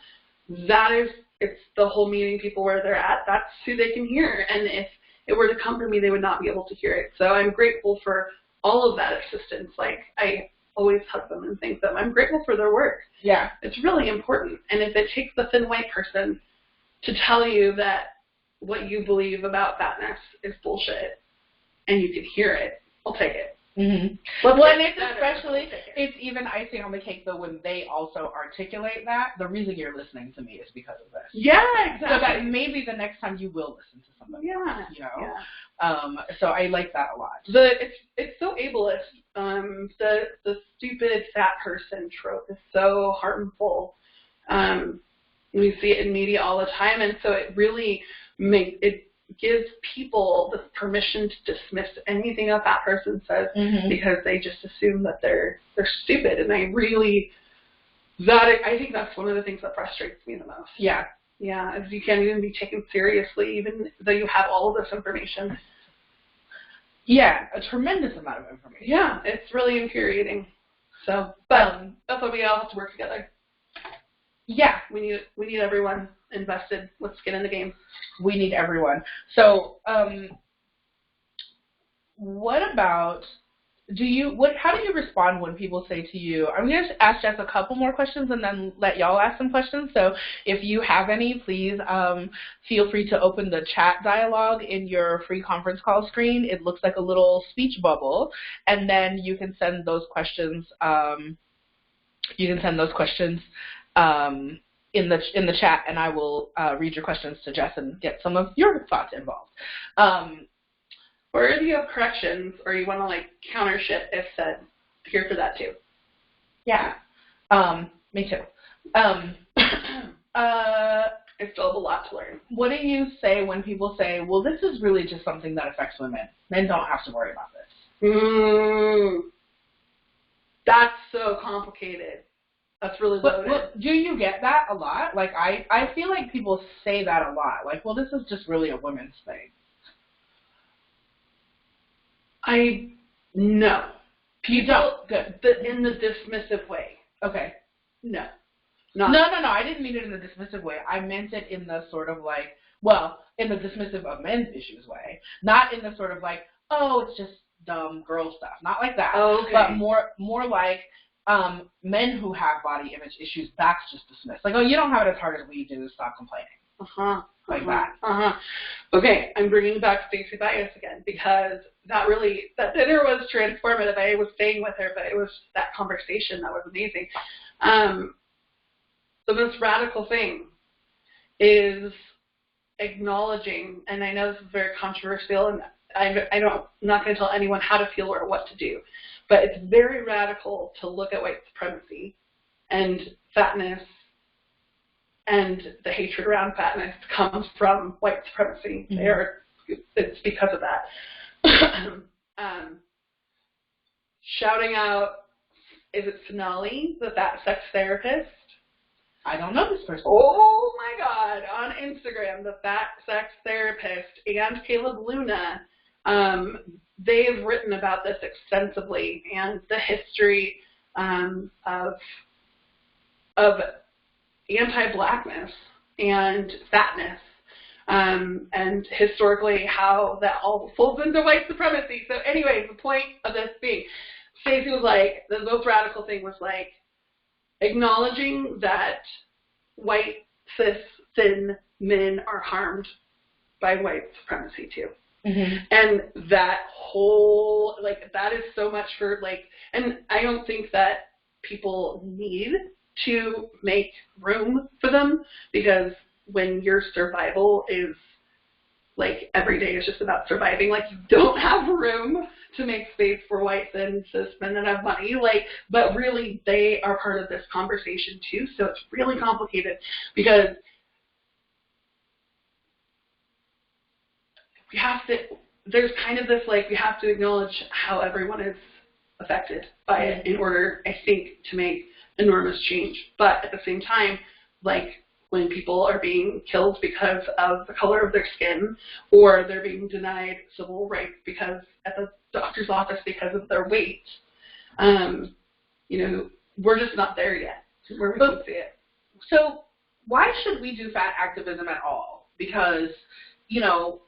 B: it's the whole meeting people where they're at. That's who they can hear. And if it were to come from me, they would not be able to hear it. So I'm grateful for all of that assistance. Like, I always hug them and thank them. I'm grateful for their work.
A: Yeah.
B: It's really important. And if it takes the thin white person to tell you that what you believe about fatness is bullshit, and you can hear it, I'll take it.
A: And it's even icing on the cake, though, when they also articulate that. The reason you're listening to me is because of this.
B: Yeah, exactly.
A: So that maybe the next time you will listen to somebody else, So I like that a lot.
B: It's so ableist. The stupid fat person trope is so harmful. We see it in media all the time, and so it really gives people the permission to dismiss anything a fat person says because they just assume that they're stupid. And I think that's one of the things that frustrates me the most.
A: Yeah.
B: Yeah, is you can't even be taken seriously even though you have all of this information. Yeah, a tremendous amount of information. Yeah, it's really infuriating. So, but that's why we all have to work together. Yeah, we need everyone invested with skin in the game. We need everyone. So, what about how do you respond when people say to you, I'm going to ask Jess a couple more questions and then let y'all ask some questions. So if you have any, please feel free to open the chat dialogue in your free conference call screen. It looks like a little speech bubble, and then you can send those questions. In the chat, and I will read your questions to Jess and get some of your thoughts involved. Or if you have corrections or you want to like counter shit if said, here for that too. Yeah. Me too. I still have a lot to learn. What do you say when people say, well, this is really just something that affects women. Men don't have to worry about this. That's so complicated. That's really loaded. But do you get that a lot? Like, I feel like people say that a lot. Like, well, this is just really a women's thing. No. You don't. Good. In the dismissive way. Okay. No. No, I didn't mean it in the dismissive way. I meant it in the sort of like, in the dismissive of men's issues way. Not in the sort of like, oh, it's just dumb girl stuff. Not like that. Oh, okay. But more like, men who have body image issues, that's just dismissed. Like, oh, you don't have it as hard as we do, stop complaining. That. Okay, I'm bringing back Stacey Bias again because that dinner was transformative. I was staying with her, but it was that conversation that was amazing. The most radical thing is acknowledging, and I know this is very controversial, and I'm not going to tell anyone how to feel or what to do, but it's very radical to look at white supremacy and fatness and the hatred around fatness comes from white supremacy. It's because of that. Shouting out, is it Sonali, the fat sex therapist?
A: I don't know this person.
B: Oh my God! On Instagram, the fat sex therapist and Caleb Luna, they've written about this extensively and the history of anti-blackness and fatness, and historically how that all folds into white supremacy. So anyway, the point of this being, Stacey was like, the most radical thing was like acknowledging that white, cis, thin men are harmed by white supremacy too. And that whole, like, that is so much for, like, and I don't think that people need to make room for them, because when your survival is, like, every day is just about surviving, like, you don't have room to make space for white thin cis men that have money, like, but really they are part of this conversation too, so it's really complicated, because we have to, there's kind of this, like, we have to acknowledge how everyone is affected by it in order, I think, to make enormous change. But at the same time, like, when people are being killed because of the color of their skin, or they're being denied civil rights because at the doctor's office because of their weight, you know, we're just not there yet where we can see it.
A: So why should we do fat activism at all? Because, you know,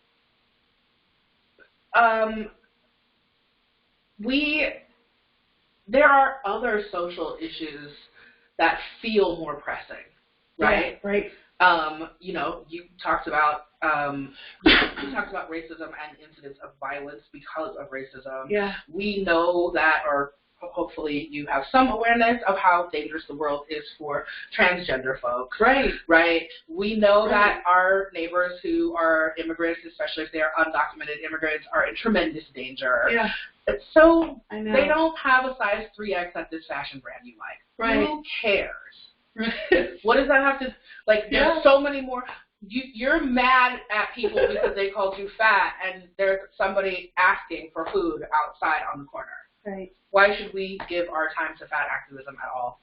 A: there are other social issues that feel more pressing, right?
B: Yeah, right.
A: You know, you talked about racism and incidents of violence because of racism.
B: Yeah.
A: We know that, or hopefully you have some awareness of how dangerous the world is for transgender folks.
B: Right.
A: Right. We know that our neighbors who are immigrants, especially if they are undocumented immigrants, are in tremendous danger.
B: Yeah.
A: So
B: I know.
A: they don't have a size 3X at this fashion brand you like.
B: Right.
A: Who cares? What does that have to, like, there's so many more. You're mad at people because they called you fat, and there's somebody asking for food outside on the corner.
B: Right.
A: Why should we give our time to fat activism at all?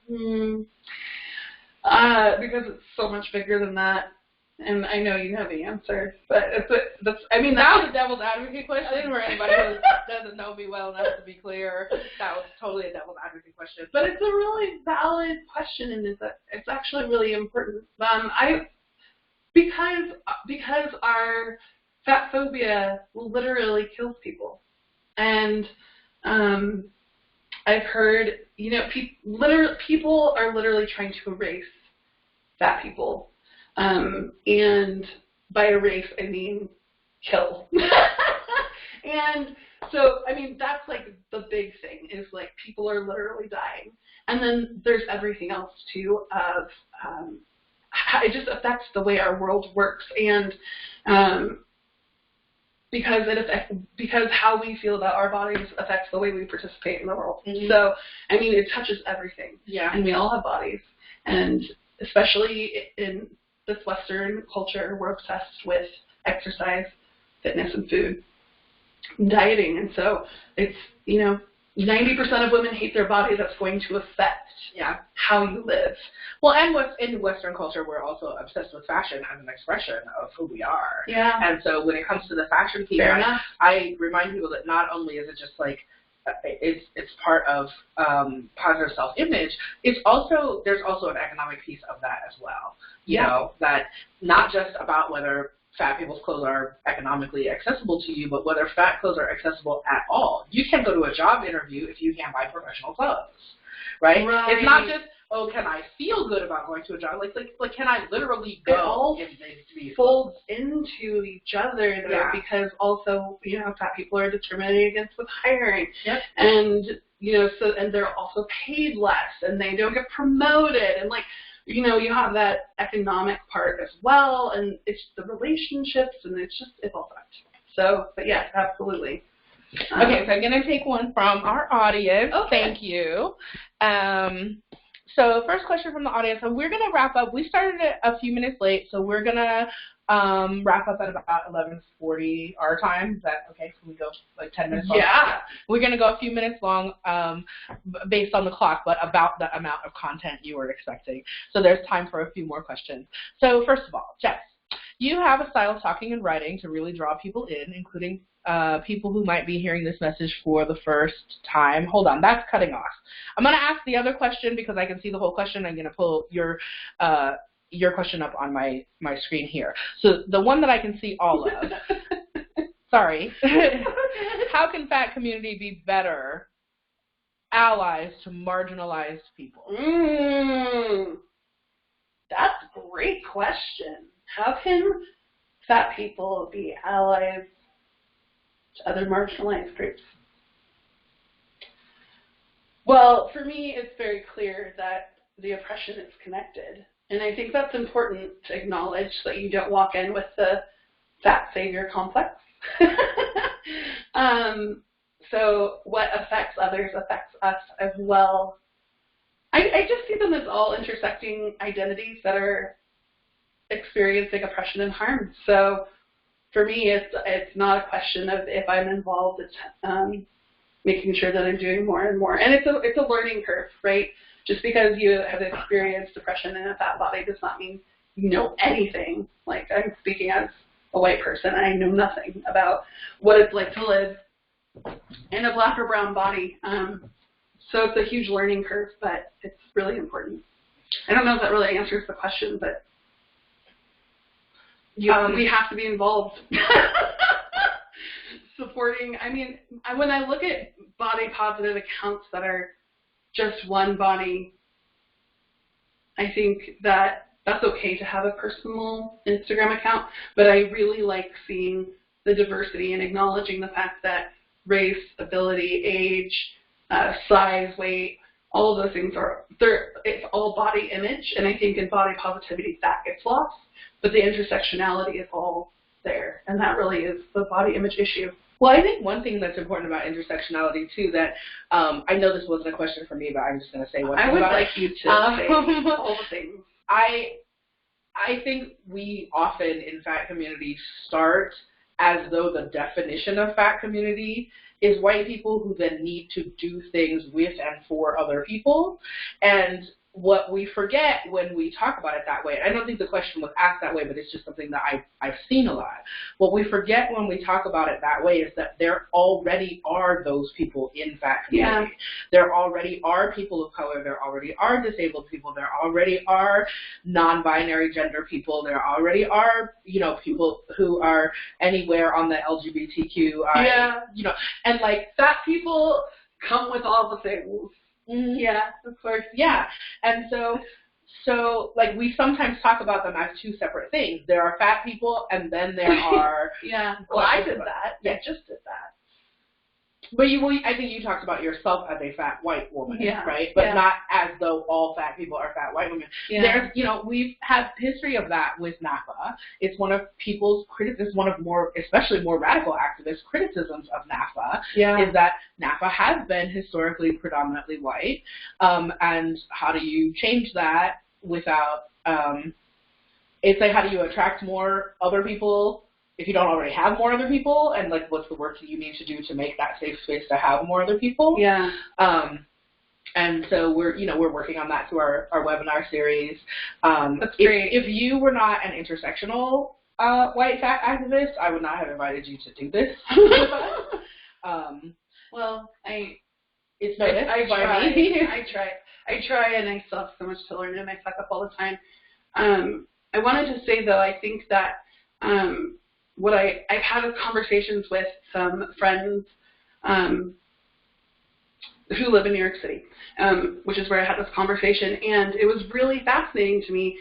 B: Because it's so much bigger than that, and I know you know the answer, but that's
A: the devil's advocate question, where anybody who doesn't know me well enough to be clear, that was totally a devil's advocate question.
B: But it's a really valid question, and it's actually really important. Because our fat phobia literally kills people, and I've heard, you know, people are literally trying to erase fat people, and by erase I mean kill. And so, I mean, that's like the big thing, is like people are literally dying, and then there's everything else too of it just affects the way our world works, and because how we feel about our bodies affects the way we participate in the world. So, I mean, it touches everything.
A: Yeah.
B: And we all have bodies, and especially in this Western culture, we're obsessed with exercise, fitness, and food, and dieting, and so it's, you know, 90% of women hate their body. That's going to affect how you live.
A: Well, and in Western culture, we're also obsessed with fashion as an expression of who we are.
B: Yeah.
A: And so when it comes to the fashion piece, I remind people that not only is it just like it's part of positive self-image, there's also an economic piece of that as well. You know, that not just about whether fat people's clothes are economically accessible to you, but whether fat clothes are accessible at all. You can't go to a job interview if you can't buy professional clothes, right? It's not just, oh, can I feel good about going to a job? Like can I literally go?
B: It all folds into each other, though, because also, you know, fat people are discriminated against with hiring.
A: Yep.
B: And, you know, so, and they're also paid less, and they don't get promoted, and, like, you know, you have that economic part as well, and it's the relationships, and it's all that. So, but yeah, absolutely.
A: Okay, so I'm going to take one from our audience.
B: Okay.
A: Thank you. So first question from the audience. So we're going to wrap up. We started it a few minutes late, so we're going to wrap up at about 11:40 our time. Is that okay? Can we go like 10 minutes long?
B: Yeah.
A: We're going to go a few minutes long based on the clock, but about the amount of content you were expecting. So there's time for a few more questions. So first of all, Jes, you have a style of talking and writing to really draw people in, including people who might be hearing this message for the first time. Hold on, that's cutting off. I'm going to ask the other question because I can see the whole question. I'm going to pull your question up on my screen here. So the one that I can see all of, sorry, how can fat community be better allies to marginalized people?
B: That's a great question. How can fat people be allies to other marginalized groups? Well, for me, it's very clear that the oppression is connected. And I think that's important to acknowledge so that you don't walk in with the fat savior complex. So what affects others affects us as well. I just see them as all intersecting identities that are experiencing oppression and harm. So for me, it's not a question of if I'm involved. It's making sure that I'm doing more and more. And it's a learning curve, right? Just because you have experienced depression in a fat body does not mean you know anything. Like, I'm speaking as a white person, and I know nothing about what it's like to live in a black or brown body. So it's a huge learning curve, but it's really important. I don't know if that really answers the question, but we have to be involved. Supporting, I mean, when I look at body positive accounts that are just one body, I think that that's okay to have a personal Instagram account, but I really like seeing the diversity and acknowledging the fact that race, ability, age, size, weight, all of those things it's all body image, and I think in body positivity that gets lost, but the intersectionality is all there, and that really is the body image issue.
A: Well, I think one thing that's important about intersectionality, too, that I know this wasn't a question for me, but I'm just going to say one thing about it.
B: I would like you to say all the things.
A: I think we often, in fat communities, start as though the definition of fat community is white people who then need to do things with and for other people. And what we forget when we talk about it that way, I don't think the question was asked that way, but it's just something that I've seen a lot. What we forget when we talk about it that way is that there already are those people in fat community. Yeah. There already are people of color. There already are disabled people. There already are non-binary gender people. There already are, people who are anywhere on the LGBTQ. And like
B: fat people come with all the things.
A: Mm-hmm. Yeah, of course. Yeah. And so like we sometimes talk about them as two separate things. There are fat people and then there are
B: yeah. Well, I did that.
A: Yeah.
B: I just did that.
A: But I think you talked about yourself as a fat white woman, right? But
B: yeah.
A: not as though all fat people are fat white women. Yeah. There's, we've had history of that with NAAFA. It's one of people's criticisms, one of especially more radical activist criticisms of NAAFA, is that NAAFA has been historically predominantly white. And how do you change that without, it's like how do you attract more other people if you don't already have more other people, and like what's the work that you need to do to make that safe space to have more other people?
B: Yeah.
A: And so we're working on that through our webinar series.
B: That's great.
A: If you were not an intersectional white fat activist, I would not have invited you to do this with us.
B: Well,
A: it's noticed
B: by me. I try, and I still have so much to learn, and I fuck up all the time. I wanted to say though, I think that I've had conversations with some friends who live in New York City, which is where I had this conversation, and it was really fascinating to me.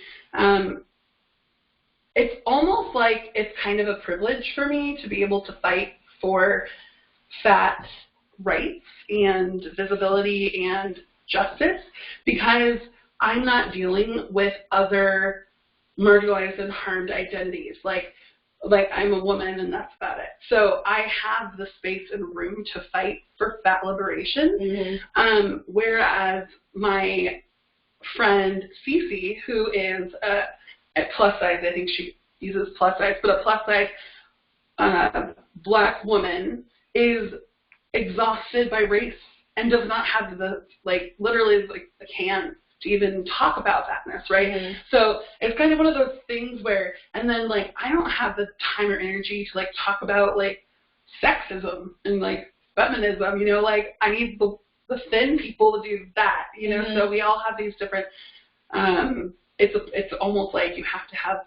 B: It's almost like it's kind of a privilege for me to be able to fight for fat rights and visibility and justice, because I'm not dealing with other marginalized and harmed identities. Like I'm a woman and that's about it. So I have the space and room to fight for fat liberation, whereas my friend, Cece, who is at plus size. I think she uses plus size, but a plus size Black woman is exhausted by race and does not have the, like, literally, like, the can to even talk about fatness, right? Mm-hmm. So it's kind of one of those things where, and then, like, I don't have the time or energy to, like, talk about, like, sexism and, like, feminism, you know, like, I need the thin people to do that, you know, mm-hmm. So we all have these different, it's almost like you have to have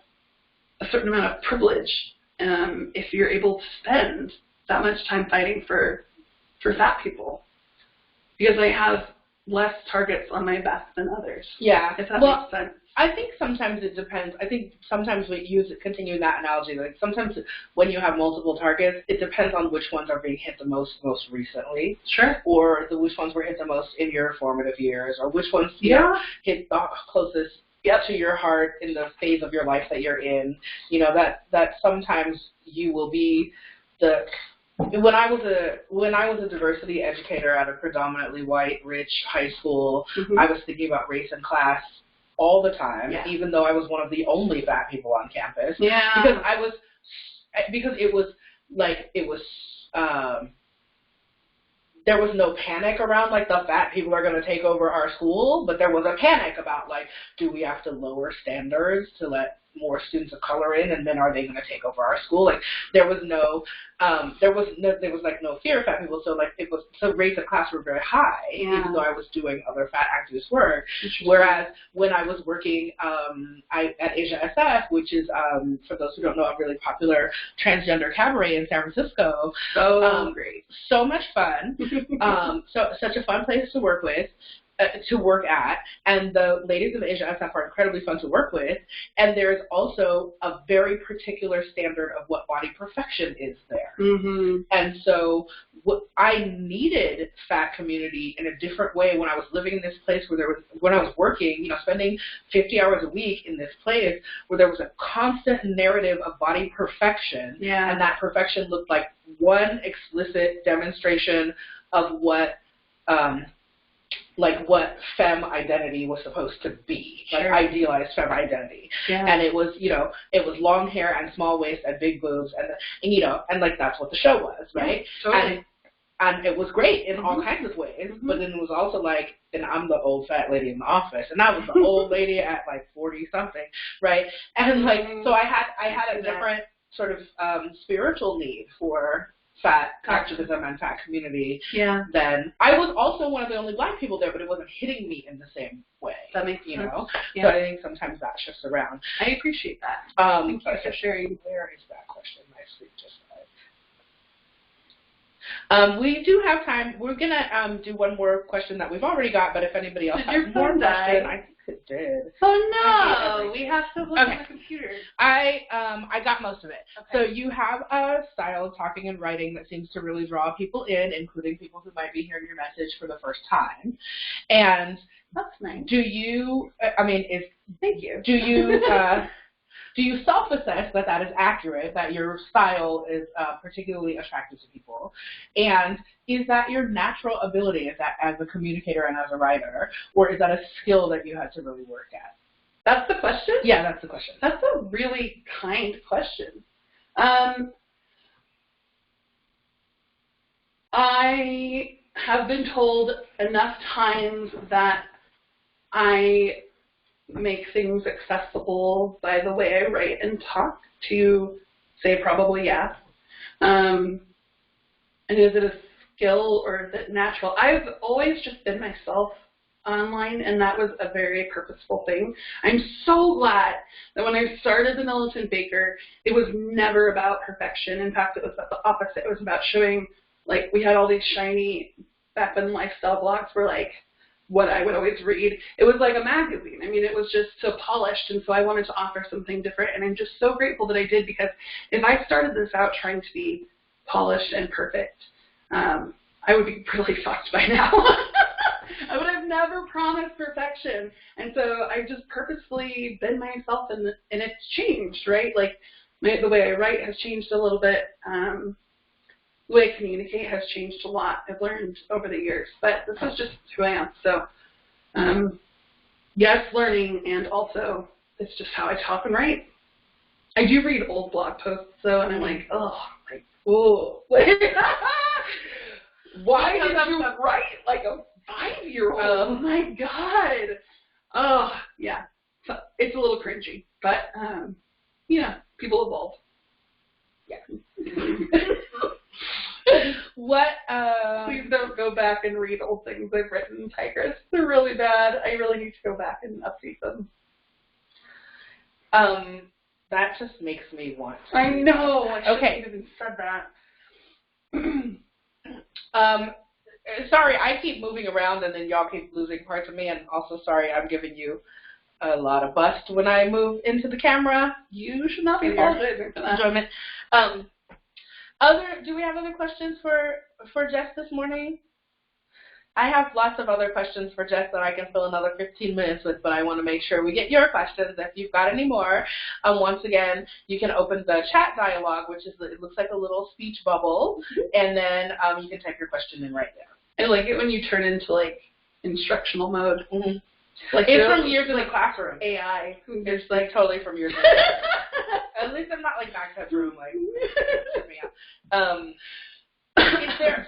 B: a certain amount of privilege if you're able to spend that much time fighting for fat people, because I have less targets on my back than others.
A: Yeah.
B: If that makes sense.
A: I think sometimes it depends. I think sometimes we continue that analogy. Like sometimes when you have multiple targets, it depends on which ones are being hit the most recently.
B: Sure.
A: Or which ones were hit the most in your formative years, or which ones you know, hit the closest to your heart in the phase of your life that you're in. You know, that sometimes you will be the. When I was a diversity educator at a predominantly white, rich high school, mm-hmm. I was thinking about race and class all the time, even though I was one of the only fat people on campus.
B: Yeah.
A: Because there was no panic around, like, the fat people are going to take over our school, but there was a panic about, like, do we have to lower standards to let more students of color in, and then are they going to take over our school? Like, there was no fear of fat people, so, like, so race and class were very high, even though I was doing other fat activist work. Whereas when I was working at Asia SF, which is, for those who don't know, a really popular transgender cabaret in San Francisco.
B: So great.
A: So much fun. So such a fun place to work with. To work at, and the ladies of Asia SF are incredibly fun to work with, and there's also a very particular standard of what body perfection is there. Mm-hmm. And so I needed fat community in a different way when I was living in this place when I was working, you know, spending 50 hours a week in this place where there was a constant narrative of body perfection, and that perfection looked like one explicit demonstration of what femme identity was supposed to be, like idealized femme identity. Yeah. And it was, you know, it was long hair and small waist and big boobs and you know, and like that's what the show was, right? Yeah, totally. And it was great in all kinds of ways, but then it was also like, and I'm the old fat lady in the office, and I was the old lady at like 40 something, right? And like, so I had a different sort of spiritual need for fat activism and fat community, then I was also one of the only Black people there, but it wasn't hitting me in the same way.
B: That makes sense.
A: Know? Yeah. So I think sometimes that shifts around.
B: I appreciate that. Thank you for sharing.
A: Where is that question? My sleep just died. We do have time. We're going to do one more question that we've already got, but if anybody else has more question, I think it did.
B: Oh, no. We have to look on the computer.
A: I got most of it. Okay. So you have a style of talking and writing that seems to really draw people in, including people who might be hearing your message for the first time. And
B: that's nice.
A: Do you,
B: thank you.
A: Do you self-assess that is accurate, that your style is particularly attractive to people? And is that your natural ability, is that as a communicator and as a writer, or is that a skill that you had to really work at?
B: That's the question?
A: Yeah, that's the question.
B: That's a really kind question. I have been told enough times that I make things accessible by the way I write and talk to say probably yeah. And is it a skill or is it natural? I've always just been myself online, and that was a very purposeful thing. I'm so glad that when I started the Militant Baker, it was never about perfection. In fact, it was about the opposite. It was about showing, like, we had all these shiny, back when lifestyle blogs were like what I would always read. It was like a magazine. I mean, it was just so polished, and so I wanted to offer something different, and I'm just so grateful that I did, because if I started this out trying to be polished and perfect, I would be really fucked by now. I would have never promised perfection, and so I've just purposefully been myself, and it's changed, right? Like, the way I write has changed a little bit. The way I communicate has changed a lot. I've learned over the years, but this is just who I am. So, yes, learning, and also it's just how I talk and write. I do read old blog posts, though, and I'm like, oh, like, whoa. Why did you write like a 5-year-old? Oh, my God. Oh, yeah. So it's a little cringy, but, people evolve. Yeah. Please don't go back and read old things I've written in Tigress. They're really bad. I really need to go back and update them.
A: That just makes me want to.
B: I know. I shouldn't have even said that.
A: Sorry, I keep moving around and then y'all keep losing parts of me, and also sorry I'm giving you a lot of bust when I move into the camera.
B: You should not be apologizing for that.
A: Enjoyment. Do we have other questions for Jes this morning? I have lots of other questions for Jes that I can fill another 15 minutes with, but I want to make sure we get your questions. If you've got any more, once again, you can open the chat dialogue, which is, it looks like a little speech bubble, and then you can type your question in right there.
B: I like it when you turn into, like, instructional mode.
A: Mm-hmm. Like, it's from years in the classroom.
B: AI.
A: It's, like, totally from years in the classroom. At least I'm not, like, back to that room, like, check me out.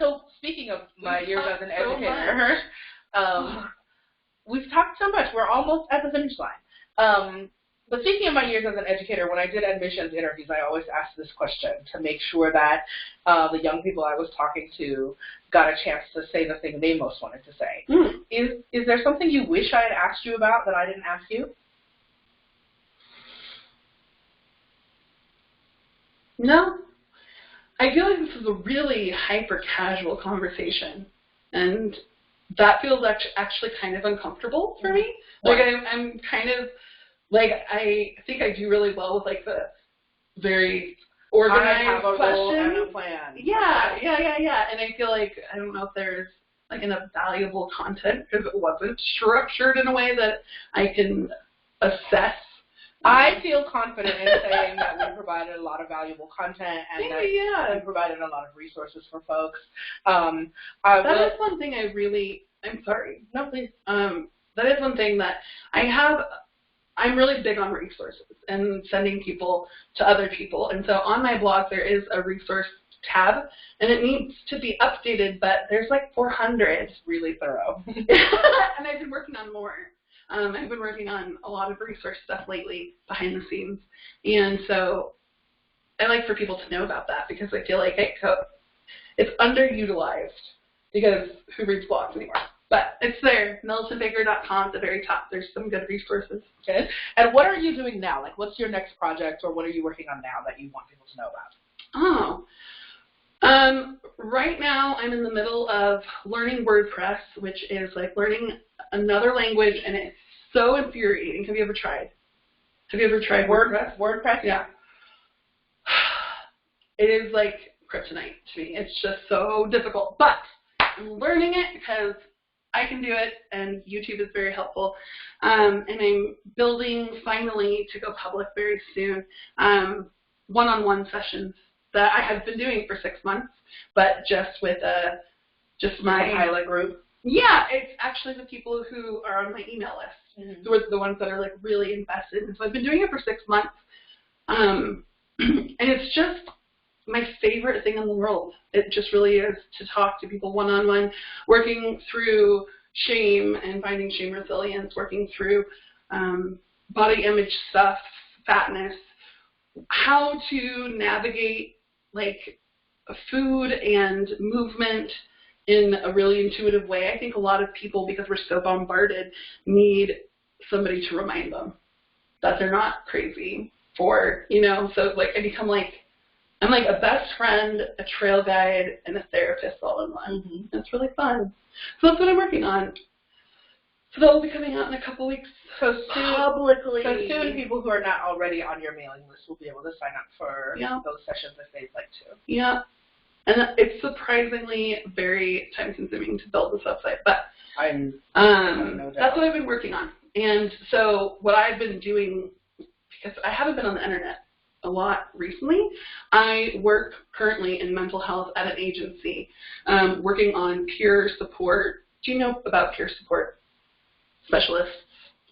A: So speaking of my years as an educator, we've talked so much. We're almost at the finish line. But speaking of my years as an educator, when I did admissions interviews, I always asked this question to make sure that the young people I was talking to got a chance to say the thing they most wanted to say. Is there something you wish I had asked you about that I didn't ask you?
B: No. I feel like this is a really hyper-casual conversation, and that feels actually kind of uncomfortable for me. Like, I'm kind of, like, I think I do really well with, like, the very organized questions. I have a role and a plan. Yeah. And I feel like, I don't know if there's, like, enough valuable content, because it wasn't structured in a way that I can assess.
A: I feel confident in saying that we provided a lot of valuable content and that we provided a lot of resources for folks.
B: That is one thing I'm sorry. No, please. That is one thing that I'm really big on resources and sending people to other people. And so on my blog, there is a resource tab, and it needs to be updated, but there's like 400.
A: It's really thorough.
B: And I've been working on more. I've been working on a lot of resource stuff lately behind the scenes, and so I like for people to know about that because I feel like it's underutilized because who reads blogs anymore? But it's there, MillicentBaker.com at the very top. There's some good resources.
A: Okay. And what are you doing now? Like, what's your next project, or what are you working on now that you want people to know about?
B: Right now I'm in the middle of learning WordPress, which is like learning another language, and it's so infuriating. Have you ever tried WordPress?
A: WordPress?
B: Yeah. It is like kryptonite to me. It's just so difficult. But I'm learning it because I can do it, and YouTube is very helpful. And I'm building, finally, to go public very soon, one-on-one sessions that I have been doing for 6 months, but just with my
A: pilot group.
B: Yeah, it's actually the people who are on my email list, who are the ones that are like really invested. And so I've been doing it for 6 months, and it's just my favorite thing in the world. It just really is to talk to people one-on-one, working through shame and finding shame resilience, working through body image stuff, fatness, how to navigate like food and movement in a really intuitive way. I think a lot of people, because we're so bombarded, need somebody to remind them that they're not crazy so like I'm like a best friend, a trail guide, and a therapist all in one. It's really fun. So that's what I'm working on. So that will be coming out in a couple weeks.
A: So
B: publicly.
A: So soon people who are not already on your mailing list will be able to sign up for those sessions if they'd like to.
B: Yeah. And it's surprisingly very time-consuming to build this website, but that's what I've been working on. And so what I've been doing, because I haven't been on the internet a lot recently, I work currently in mental health at an agency, working on peer support. Do you know about peer support specialists?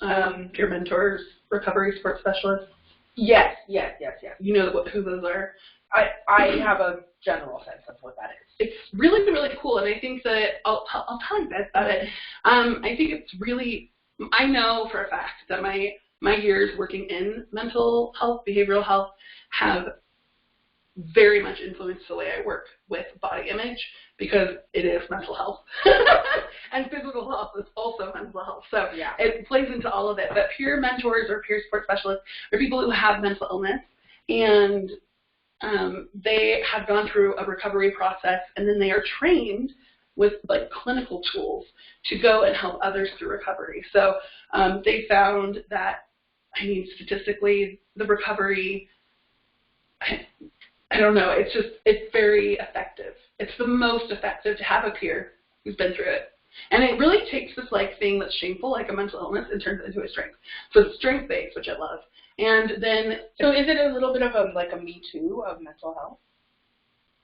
B: peer mentors, recovery support specialists.
A: Yes.
B: You know who those are?
A: I have a general sense of what that is.
B: It's really, really cool, and I think that I'll tell you guys about it. I think it's really, I know for a fact that my years working in mental health, behavioral health, have very much influenced the way I work with body image, because it is mental health. And physical health is also mental health. So yeah, it plays into all of it. But peer mentors or peer support specialists are people who have mental illness, and they have gone through a recovery process, and then they are trained with like clinical tools to go and help others through recovery. So they found that, statistically, the recovery, I don't know, it's very effective. It's the most effective to have a peer who's been through it. And it really takes this like thing that's shameful, like a mental illness, and turns it into a strength. So it's strength-based, which I love. And then,
A: so is it a little bit of a Me Too of mental health?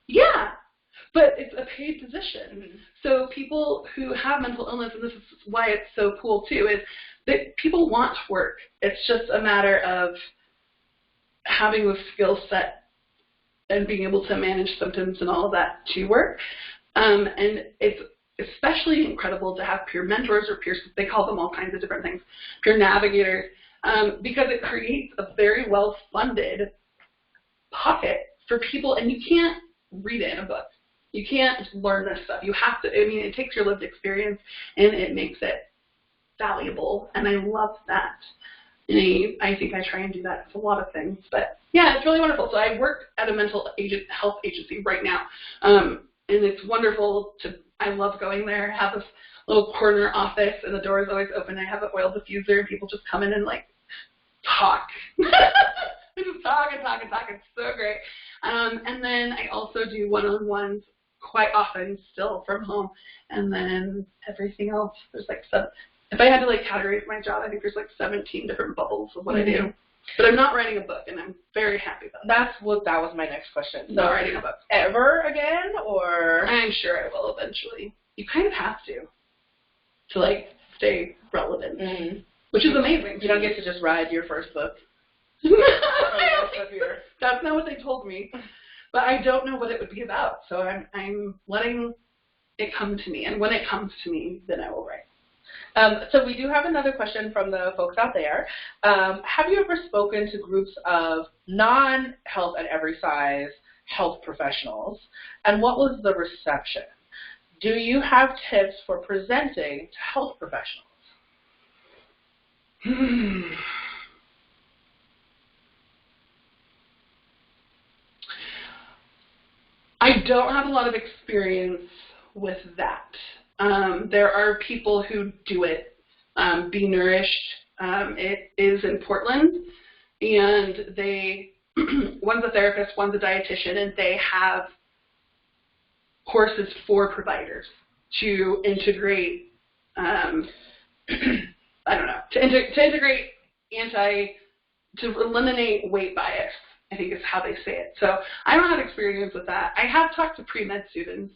B: Yeah, but it's a paid position. Mm-hmm. So people who have mental illness, and this is why it's so cool too, is that people want to work. It's just a matter of having the skill set and being able to manage symptoms and all of that to work. And it's especially incredible to have peer mentors or peers, they call them all kinds of different things, peer navigators, because it creates a very well-funded pocket for people, and you can't read it in a book. You can't learn this stuff. You have to, it takes your lived experience, and it makes it valuable, and I love that. And I think I try and do that with a lot of things, but yeah, it's really wonderful. So I work at a mental health agency right now, and it's wonderful I love going there. I have this little corner office, and the door is always open. I have an oil diffuser, and people just come in and like talk. They just talk and talk and talk. It's so great. And then I also do one-on-ones quite often still from home, and then everything else. There's like if I had to like categorize my job, I think there's like 17 different bubbles of what I do. But I'm not writing a book, and I'm very happy about that.
A: That was my next question. So
B: not writing a book.
A: Ever again, or?
B: I'm sure I will eventually. You kind of have to like stay relevant, which is amazing.
A: You don't get to just ride your first book.
B: That's not what they told me. But I don't know what it would be about, so I'm letting it come to me, and when it comes to me, then I will write.
A: So we do have another question from the folks out there. Have you ever spoken to groups of non-health at every size health professionals, and what was the reception? Do you have tips for presenting to health professionals?
B: I don't have a lot of experience with that. There are people who do it. Be Nourished. It is in Portland, and one's a therapist, one's a dietitian, and they have courses for providers to integrate. To eliminate weight bias, I think is how they say it. So I don't have experience with that. I have talked to pre-med students.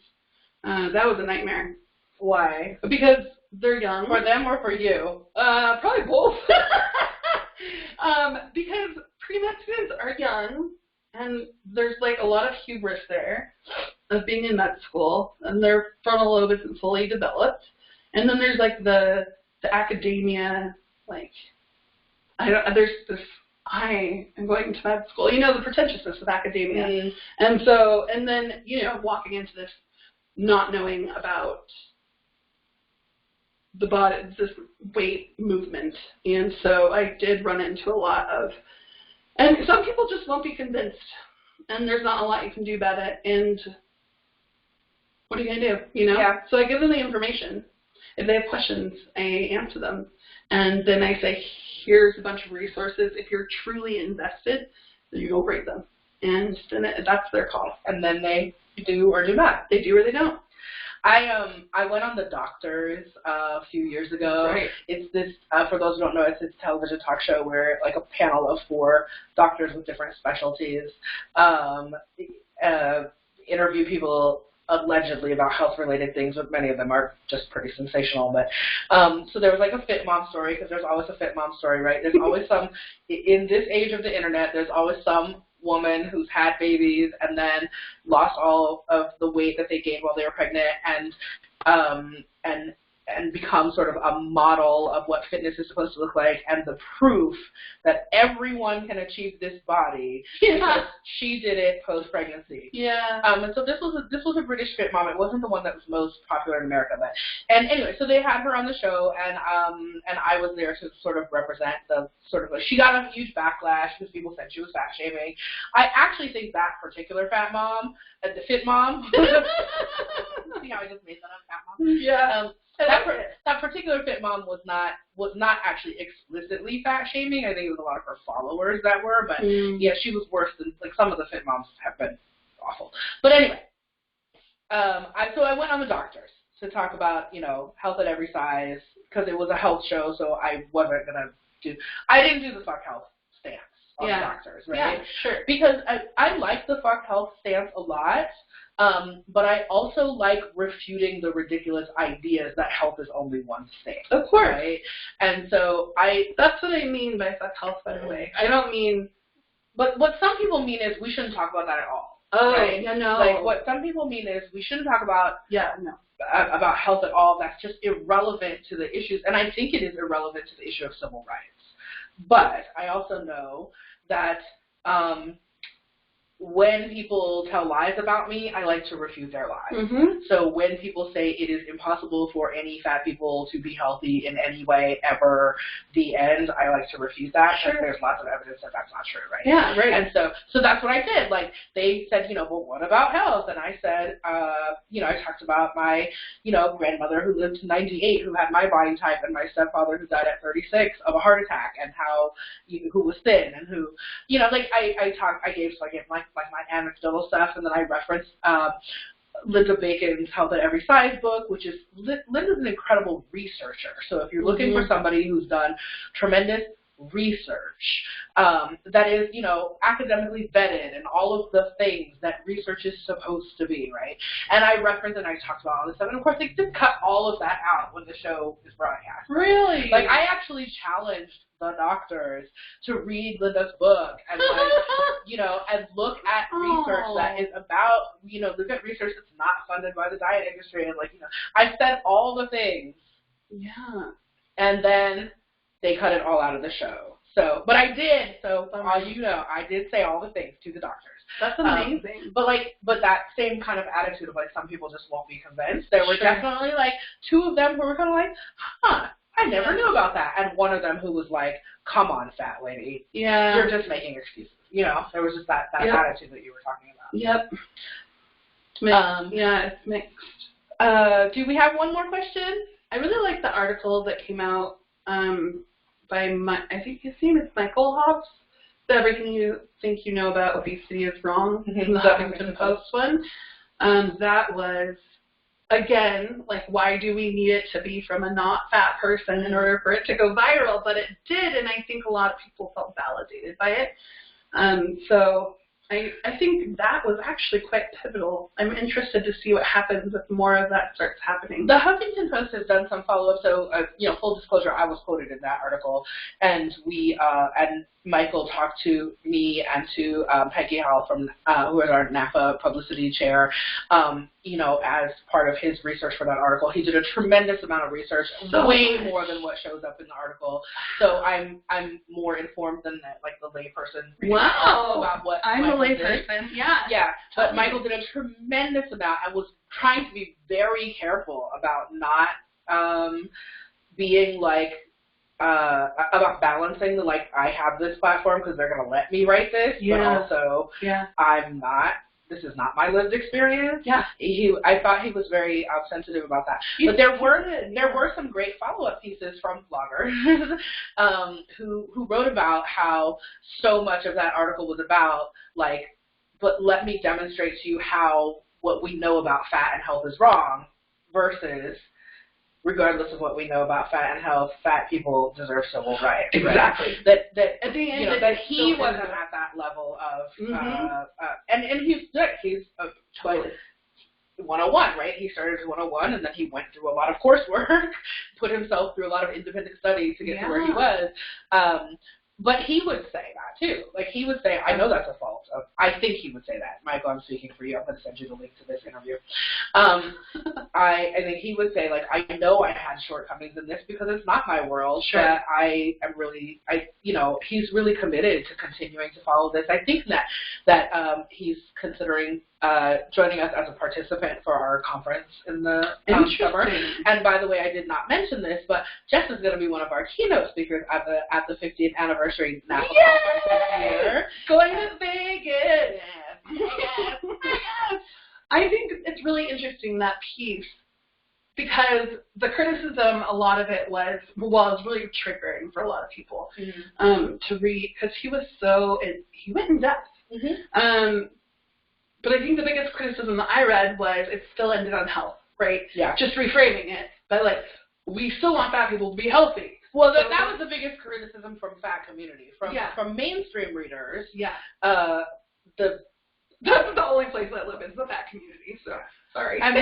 B: That was a nightmare.
A: Why?
B: Because they're young.
A: For them or for you?
B: Probably both. Because pre-med students are young, and there's like a lot of hubris there of being in med school, and their frontal lobe isn't fully developed. And then there's like the academia, like, there's this, I am going to med school, the pretentiousness of academia. And then, walking into this not knowing about the body, this weight movement. And so I did run into a lot of, and some people just won't be convinced, and there's not a lot you can do about it. And what are you going to do,
A: Yeah.
B: So I give them the information. If they have questions, I answer them. And then I say, here's a bunch of resources. If you're truly invested, then you go rate them. And then that's their call.
A: And then they do or do not.
B: They do or they don't.
A: I went on The Doctors a few years ago.
B: Right.
A: It's this, for those who don't know, it's this television talk show where like a panel of 4 doctors with different specialties interview people allegedly about health-related things, but many of them are just pretty sensational. But so there was like a fit mom story, because there's always a fit mom story, right? There's always some, in this age of the internet, there's always some woman who's had babies and then lost all of the weight that they gained while they were pregnant, and become sort of a model of what fitness is supposed to look like, and the proof that everyone can achieve this body because she did it post-pregnancy.
B: Yeah.
A: And so this was a British fit mom. It wasn't the one that was most popular in America, but anyway, so they had her on the show, and I was there to sort of represent the sort of, she got a huge backlash because people said she was fat shaming. I actually think that particular fat mom, the fit mom, see how I just made that up, fat mom?
B: Yeah.
A: That particular fit mom was not actually explicitly fat shaming. I think it was a lot of her followers that were, but yeah, she was worse than, like, some of the fit moms have been awful. But anyway, so I went on the doctors to talk about, you know, health at every size, because it was a health show, so I didn't do the fuck health stance on the doctors, right?
B: Yeah, sure.
A: Because I like the fuck health stance a lot. But I also like refuting the ridiculous ideas that health is only one thing.
B: Of course.
A: Right? And so
B: that's what I mean by fuck health, by the way. I don't mean...
A: But what some people mean is we shouldn't talk about that at all.
B: Oh,
A: right?
B: yeah, no.
A: Like, what some people mean is we shouldn't talk about... about health at all. That's just irrelevant to the issues. And I think it is irrelevant to the issue of civil rights. But I also know that... when people tell lies about me, I like to refute their lies.
B: Mm-hmm.
A: So when people say it is impossible for any fat people to be healthy in any way ever, the end, I like to refute that, because there's lots of evidence that that's not true, right?
B: Yeah, right.
A: And so that's what I did. Like, they said, you know, well, what about health? And I said, you know, I talked about my, you know, grandmother who lived to 98, who had my body type, and my stepfather who died at 36 of a heart attack, and who was thin, and who, you know, like, I gave my anecdotal stuff, and then I referenced Linda Bacon's Health at Every Size book, which is, Linda's an incredible researcher. So if you're looking for somebody who's done tremendous research that is, you know, academically vetted and all of the things that research is supposed to be, right? And I referenced and I talked about all this stuff, and of course they just cut all of that out when the show is broadcast.
B: Really?
A: Like, I actually challenged the doctors to read Linda's book and, like, you know, and look at research that is about, you know, look at research that's not funded by the diet industry, and, like, you know, I said all the things.
B: Yeah.
A: And then they cut it all out of the show. So, but I did. So, you know, I did say all the things to the doctors.
B: That's amazing.
A: But that same kind of attitude of, like, some people just won't be convinced. There were definitely, like, two of them who were kind of like, huh, I never knew about that. And one of them who was like, come on, fat lady.
B: Yeah.
A: You're just making excuses. You know, there was just that attitude that you were talking about.
B: Yep. Yeah, it's mixed.
A: Do we have one more question?
B: I really like the article that came out by I think his name is Michael Hobbs. The Everything You Think You Know About Obesity is Wrong. The Huffington Post one. That was, again, like, why do we need it to be from a not fat person in order for it to go viral? But it did, and I think a lot of people felt validated by it. So I think that was actually quite pivotal. I'm interested to see what happens if more of that starts happening.
A: The Huffington Post has done some follow-up. So, you know, full disclosure, I was quoted in that article, and and Michael talked to me and to Peggy Howell from who is our NAAFA publicity chair, you know, as part of his research for that article. He did a tremendous amount of research, way more than what shows up in the article. So I'm more informed than the layperson.
B: Wow.
A: About what
B: I'm
A: Michael
B: a layperson. Yeah.
A: Yeah. But Michael did a tremendous amount and was trying to be very careful about not being like, about balancing the, like, I have this platform because they're going to let me write this, but also I'm not, this is not my lived experience.
B: Yeah.
A: I thought he was very sensitive about that. But there were some great follow-up pieces from bloggers who wrote about how so much of that article was about, like, but let me demonstrate to you how what we know about fat and health is wrong, versus regardless of what we know about fat and health, fat people deserve civil rights.
B: Exactly.
A: Right? That at the end, that he wasn't at that level of, and he's good. He's totally. 101, right? He started as 101, and then he went through a lot of coursework, put himself through a lot of independent study to get to where he was. But he would say that, too. Like, he would say, I know that's a fault. I think he would say that. Michael, I'm speaking for you. I'm going to send you the link to this interview. I think he would say, like, I know I had shortcomings in this because it's not my world.
B: Sure.
A: But I am really, he's really committed to continuing to follow this. I think that he's considering joining us as a participant for our conference in the summer. And by the way, I did not mention this, but Jes is going to be one of our keynote speakers at the 50th anniversary NAAFA conference this year.
B: Going to Vegas. I think it's really interesting, that piece, because the criticism, a lot of it was really triggering for a lot of people to read, because he went in depth. But I think the biggest criticism that I read was it still ended on health, right?
A: Yeah.
B: Just reframing it. But, like, we still want fat people to be healthy.
A: Well, that was the biggest criticism from fat community. From mainstream readers.
B: Yeah.
A: That's
B: the only place I live in, is the fat community, so sorry.
A: And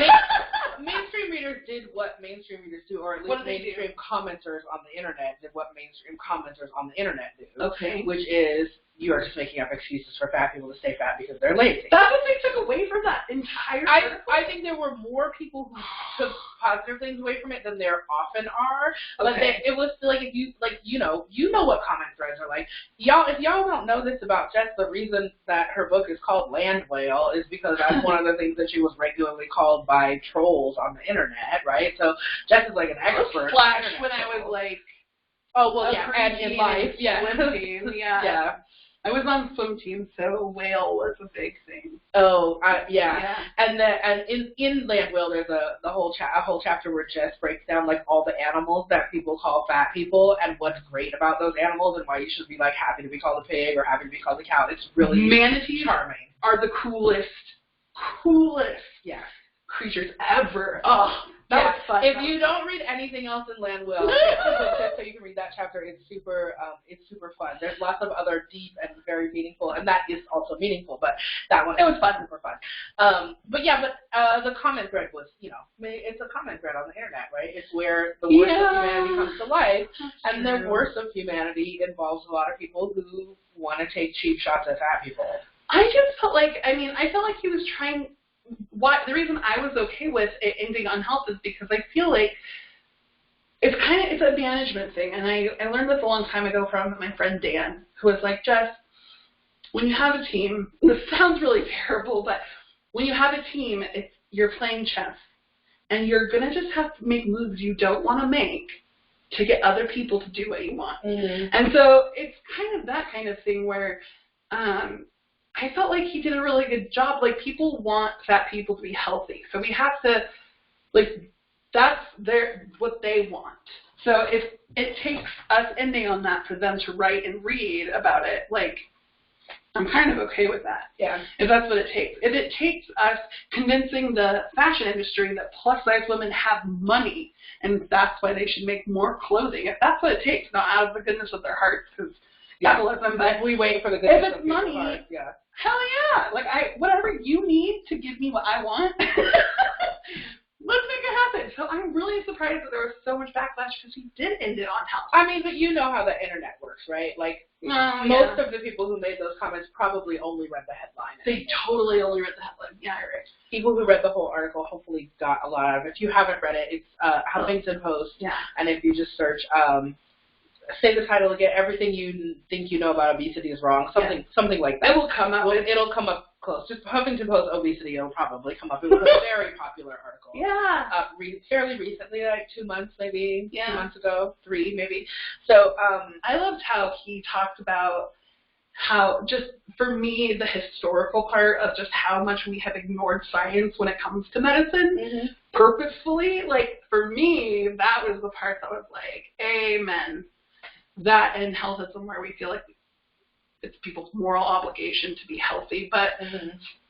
A: mainstream readers did what mainstream readers do, or at least mainstream commenters on the internet did what mainstream commenters on the internet do.
B: Okay.
A: Which is, you are just making up excuses for fat people to stay fat because they're lazy.
B: That's what they took away from that entire article.
A: I think there were more people who took positive things away from it than there often are. But it was like, if you, like, you know what comment threads are like. If y'all don't know this about Jes, the reason that her book is called Landwhale is because that's one of the things that she was regularly called by trolls on the internet, right? So Jes is like an expert.
B: Flash when I was like,
A: and in life,
B: swim team,
A: yeah.
B: I was on swim team, so whale was a big thing.
A: And in Landwhale, there's a whole chapter where Jes breaks down like all the animals that people call fat people and what's great about those animals and why you should be like happy to be called a pig or happy to be called a cow. It's really
B: manatees
A: charming.
B: Are the coolest creatures ever. Oh. That was fun.
A: If you don't read anything else in Landwhale, so you can read that chapter. It's super fun. There's lots of other deep and very meaningful, and that is also meaningful. But that one, it was fun, super fun. The comment thread was, it's a comment thread on the internet, right? It's where the worst of humanity comes to life, and the worst of humanity involves a lot of people who want to take cheap shots at fat people.
B: I just felt like, I felt like he was trying. The reason I was okay with it ending on health is because I feel like it's a management thing, and I learned this a long time ago from my friend Dan, who was like, Jes, when you have a team, this sounds really terrible, but when you have a team, you're playing chess, and you're going to just have to make moves you don't want to make to get other people to do what you want. And so it's kind of that kind of thing where I felt like he did a really good job. Like, people want fat people to be healthy. So we have to, that's what they want. So if it takes us ending on that for them to write and read about it, I'm kind of okay with that.
A: Yeah.
B: If that's what it takes. If it takes us convincing the fashion industry that plus-size women have money and that's why they should make more clothing, if that's what it takes, not out of the goodness of their hearts, because capitalism, but
A: we wait for the goodness
B: if it's
A: of
B: money,
A: hearts, yeah.
B: Hell yeah. Whatever you need to give me what I want, let's make it happen. So I'm really surprised that there was so much backlash because he did end it on health.
A: I mean, but you know how the internet works, right? Most of the people who made those comments probably only read the headline.
B: They totally only read the headline. Yeah, you're right.
A: People who read the whole article hopefully got a lot out of it. If you haven't read it, it's Huffington Post.
B: Yeah. And
A: if you just search say the title again, everything you think you know about obesity is wrong, something like that.
B: It will come up.
A: It'll come up close. Just Huffington Post obesity, it'll probably come up. It was a very popular article.
B: Yeah.
A: Fairly recently, like 2 months maybe, 2 months ago, 3 maybe. So
B: I loved how he talked about how, just for me, the historical part of just how much we have ignored science when it comes to medicine, purposefully. For me, that was the part that was amen. That and health is somewhere we feel like it's people's moral obligation to be healthy, but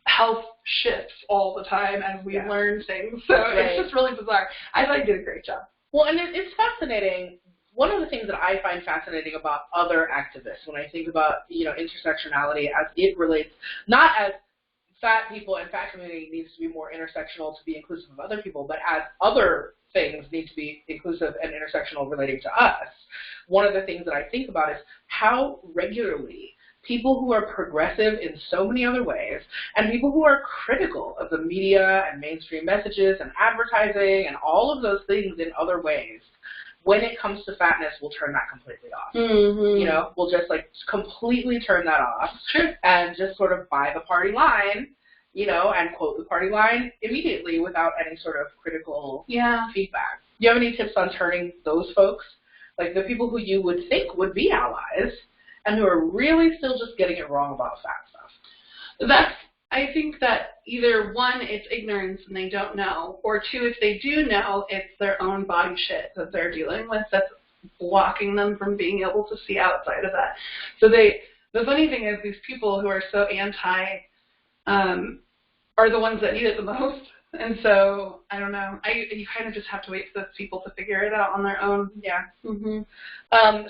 B: health shifts all the time as we learn things. So it's just really bizarre. I thought he did a great job.
A: Well, and it's fascinating. One of the things that I find fascinating about other activists, when I think about intersectionality as it relates, not as fat people and fat community needs to be more intersectional to be inclusive of other people, but as other things need to be inclusive and intersectional relating to us, one of the things that I think about is how regularly people who are progressive in so many other ways and people who are critical of the media and mainstream messages and advertising and all of those things in other ways, when it comes to fatness, we'll turn that completely off.
B: Mm-hmm.
A: You know, we'll just like completely turn that off and just sort of buy the party line, you know, and quote the party line immediately without any sort of critical feedback. Do you have any tips on turning those folks, like the people who you would think would be allies and who are really still just getting it wrong about fat stuff?
B: I think that either one, it's ignorance and they don't know, or two, if they do know, it's their own body shit that they're dealing with that's blocking them from being able to see outside of that. So the funny thing is these people who are so anti are the ones that need it the most. And so, I don't know, you kind of just have to wait for those people to figure it out on their own.
A: Yeah.
B: Mm-hmm.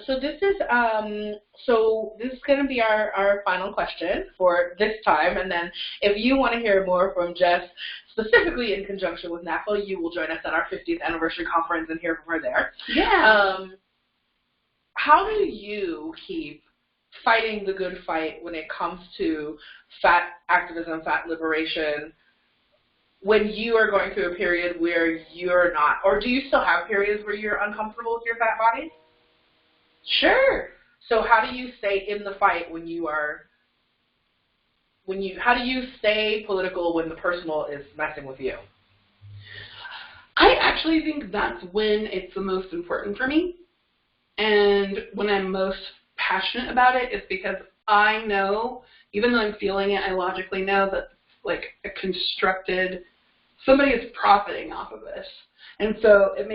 A: So this is going to be our final question for this time, and then if you want to hear more from Jes, specifically in conjunction with NAAFA, you will join us at our 50th anniversary conference and hear from her there.
B: Yeah.
A: How do you keep fighting the good fight when it comes to fat activism, fat liberation, when you are going through a period where you're not, or do you still have periods where you're uncomfortable with your fat body?
B: Sure.
A: So how do you stay in the fight how do you stay political when the personal is messing with you?
B: I actually think that's when it's the most important for me. And when I'm most passionate about it is because I know, even though I'm feeling it, I logically know that like a constructed, somebody is profiting off of this. And so it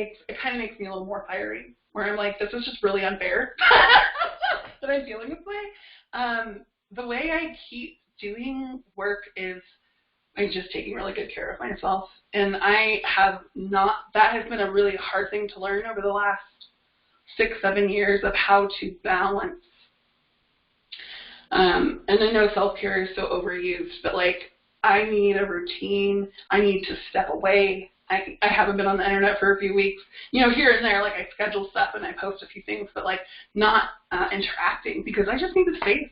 B: kind of makes me a little more fiery, where I'm like, this is just really unfair that I'm feeling this way. The way I keep doing work is I'm just taking really good care of myself. And that has been a really hard thing to learn over the last 6-7 years of how to balance. And I know self-care is so overused, but like, I need a routine. I need to step away. I haven't been on the internet for a few weeks. You know, here and there, like I schedule stuff and I post a few things, but like not interacting because I just need the space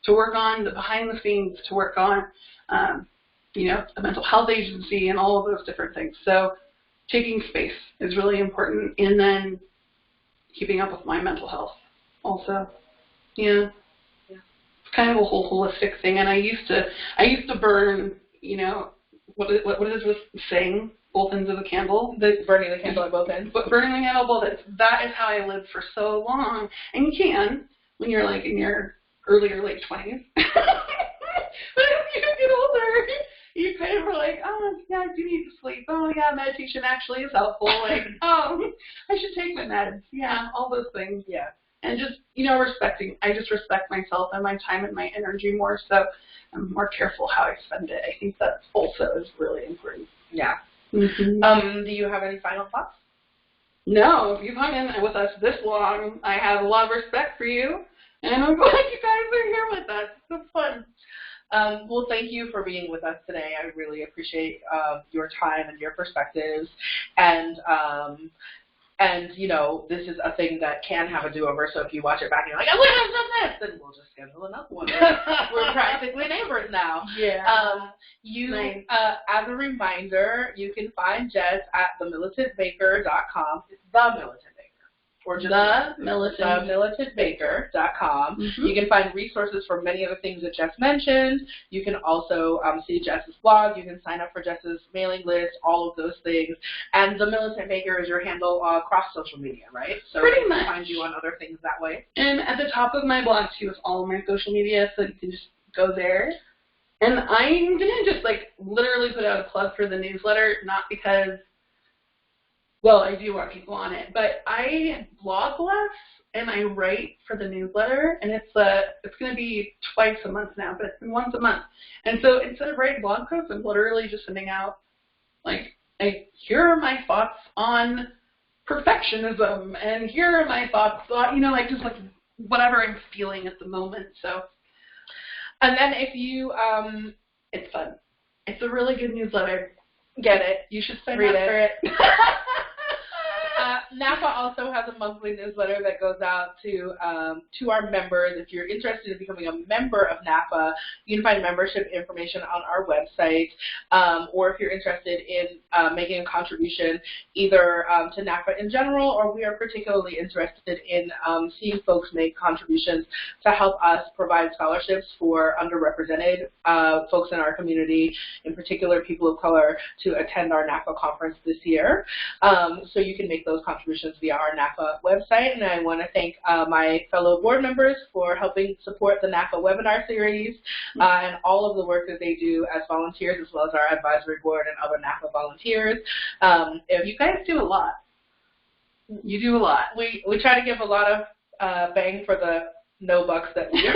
B: to work on the behind the scenes, to work on, you know, the mental health agency and all of those different things. So taking space is really important, and then keeping up with my mental health also. Yeah. It's kind of a whole holistic thing. And I used to burn, you know, what is this saying? Both ends of the candle.
A: Burning the candle at both ends.
B: But burning the candle at both ends. That is how I lived for so long. And you can when you're like in your early or late 20s. But as you get older, you kind of are like, oh, yeah, I do need to sleep. Oh, yeah, meditation actually is helpful. Like, oh, I should take my meds. Yeah, all those things.
A: Yeah.
B: And just, you know, I just respect myself and my time and my energy more, so I'm more careful how I spend it. I think that also is really important.
A: Yeah.
B: Mm-hmm.
A: Do you have any final thoughts?
B: No, if you've hung in with us this long, I have a lot of respect for you, and I'm glad you guys are here with us. It's fun.
A: Well, thank you for being with us today. I really appreciate your time and your perspectives. And, you know, this is a thing that can have a do-over, so if you watch it back and you're like, I wish I've done this, then we'll just schedule another one. We're practically neighbors now.
B: Yeah.
A: Nice. As a reminder, you can find Jes at themilitantbaker.com. It's The Militant Baker. Or just themilitantbaker.com.
B: Mm-hmm.
A: You can find resources for many of the things that Jes mentioned. You can also see Jes's blog. You can sign up for Jes's mailing list, all of those things. And The Militant Baker is your handle across social media, right? So
B: pretty
A: they
B: much.
A: can find you on other things that way.
B: And at the top of my blog, too, is all of my social media, so you can just go there. And I'm going to just, like, literally put out a plug for the newsletter, not because, well, I do want people on it, but I blog less and I write for the newsletter, and it's going to be twice a month now, but it's been once a month. And so instead of writing blog posts, I'm literally just sending out, like, here are my thoughts on perfectionism, and here are my thoughts on, you know, like, just like whatever I'm feeling at the moment. So,
A: and then if you,
B: it's fun. It's a really good newsletter.
A: Get it.
B: You should sign
A: Read
B: up for it.
A: NAAFA also has a monthly newsletter that goes out to our members. If you're interested in becoming a member of NAAFA, you can find membership information on our website, or if you're interested in making a contribution either to NAAFA in general, or we are particularly interested in seeing folks make contributions to help us provide scholarships for underrepresented folks in our community, in particular people of color, to attend our NAAFA conference this year. So you can make those contributions via our NAAFA website, and I want to thank my fellow board members for helping support the NAAFA webinar series and all of the work that they do as volunteers, as well as our advisory board and other NAAFA volunteers.
B: You guys do a lot. You do a lot.
A: We try to give a lot of bang for the no bucks that we are,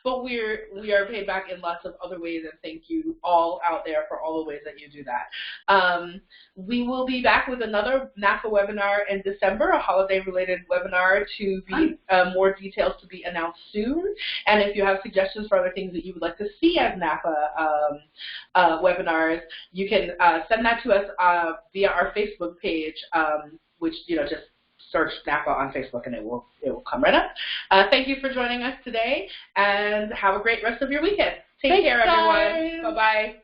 A: but we are paid back in lots of other ways, and thank you all out there for all the ways that you do that. We will be back with another NAAFA webinar in December, a holiday-related webinar to be more details to be announced soon. And if you have suggestions for other things that you would like to see as NAAFA webinars, you can send that to us via our Facebook page, which just search NAAFA on Facebook and it will come right up. Thank you for joining us today, and have a great rest of your weekend. Take care, everyone. Bye-bye.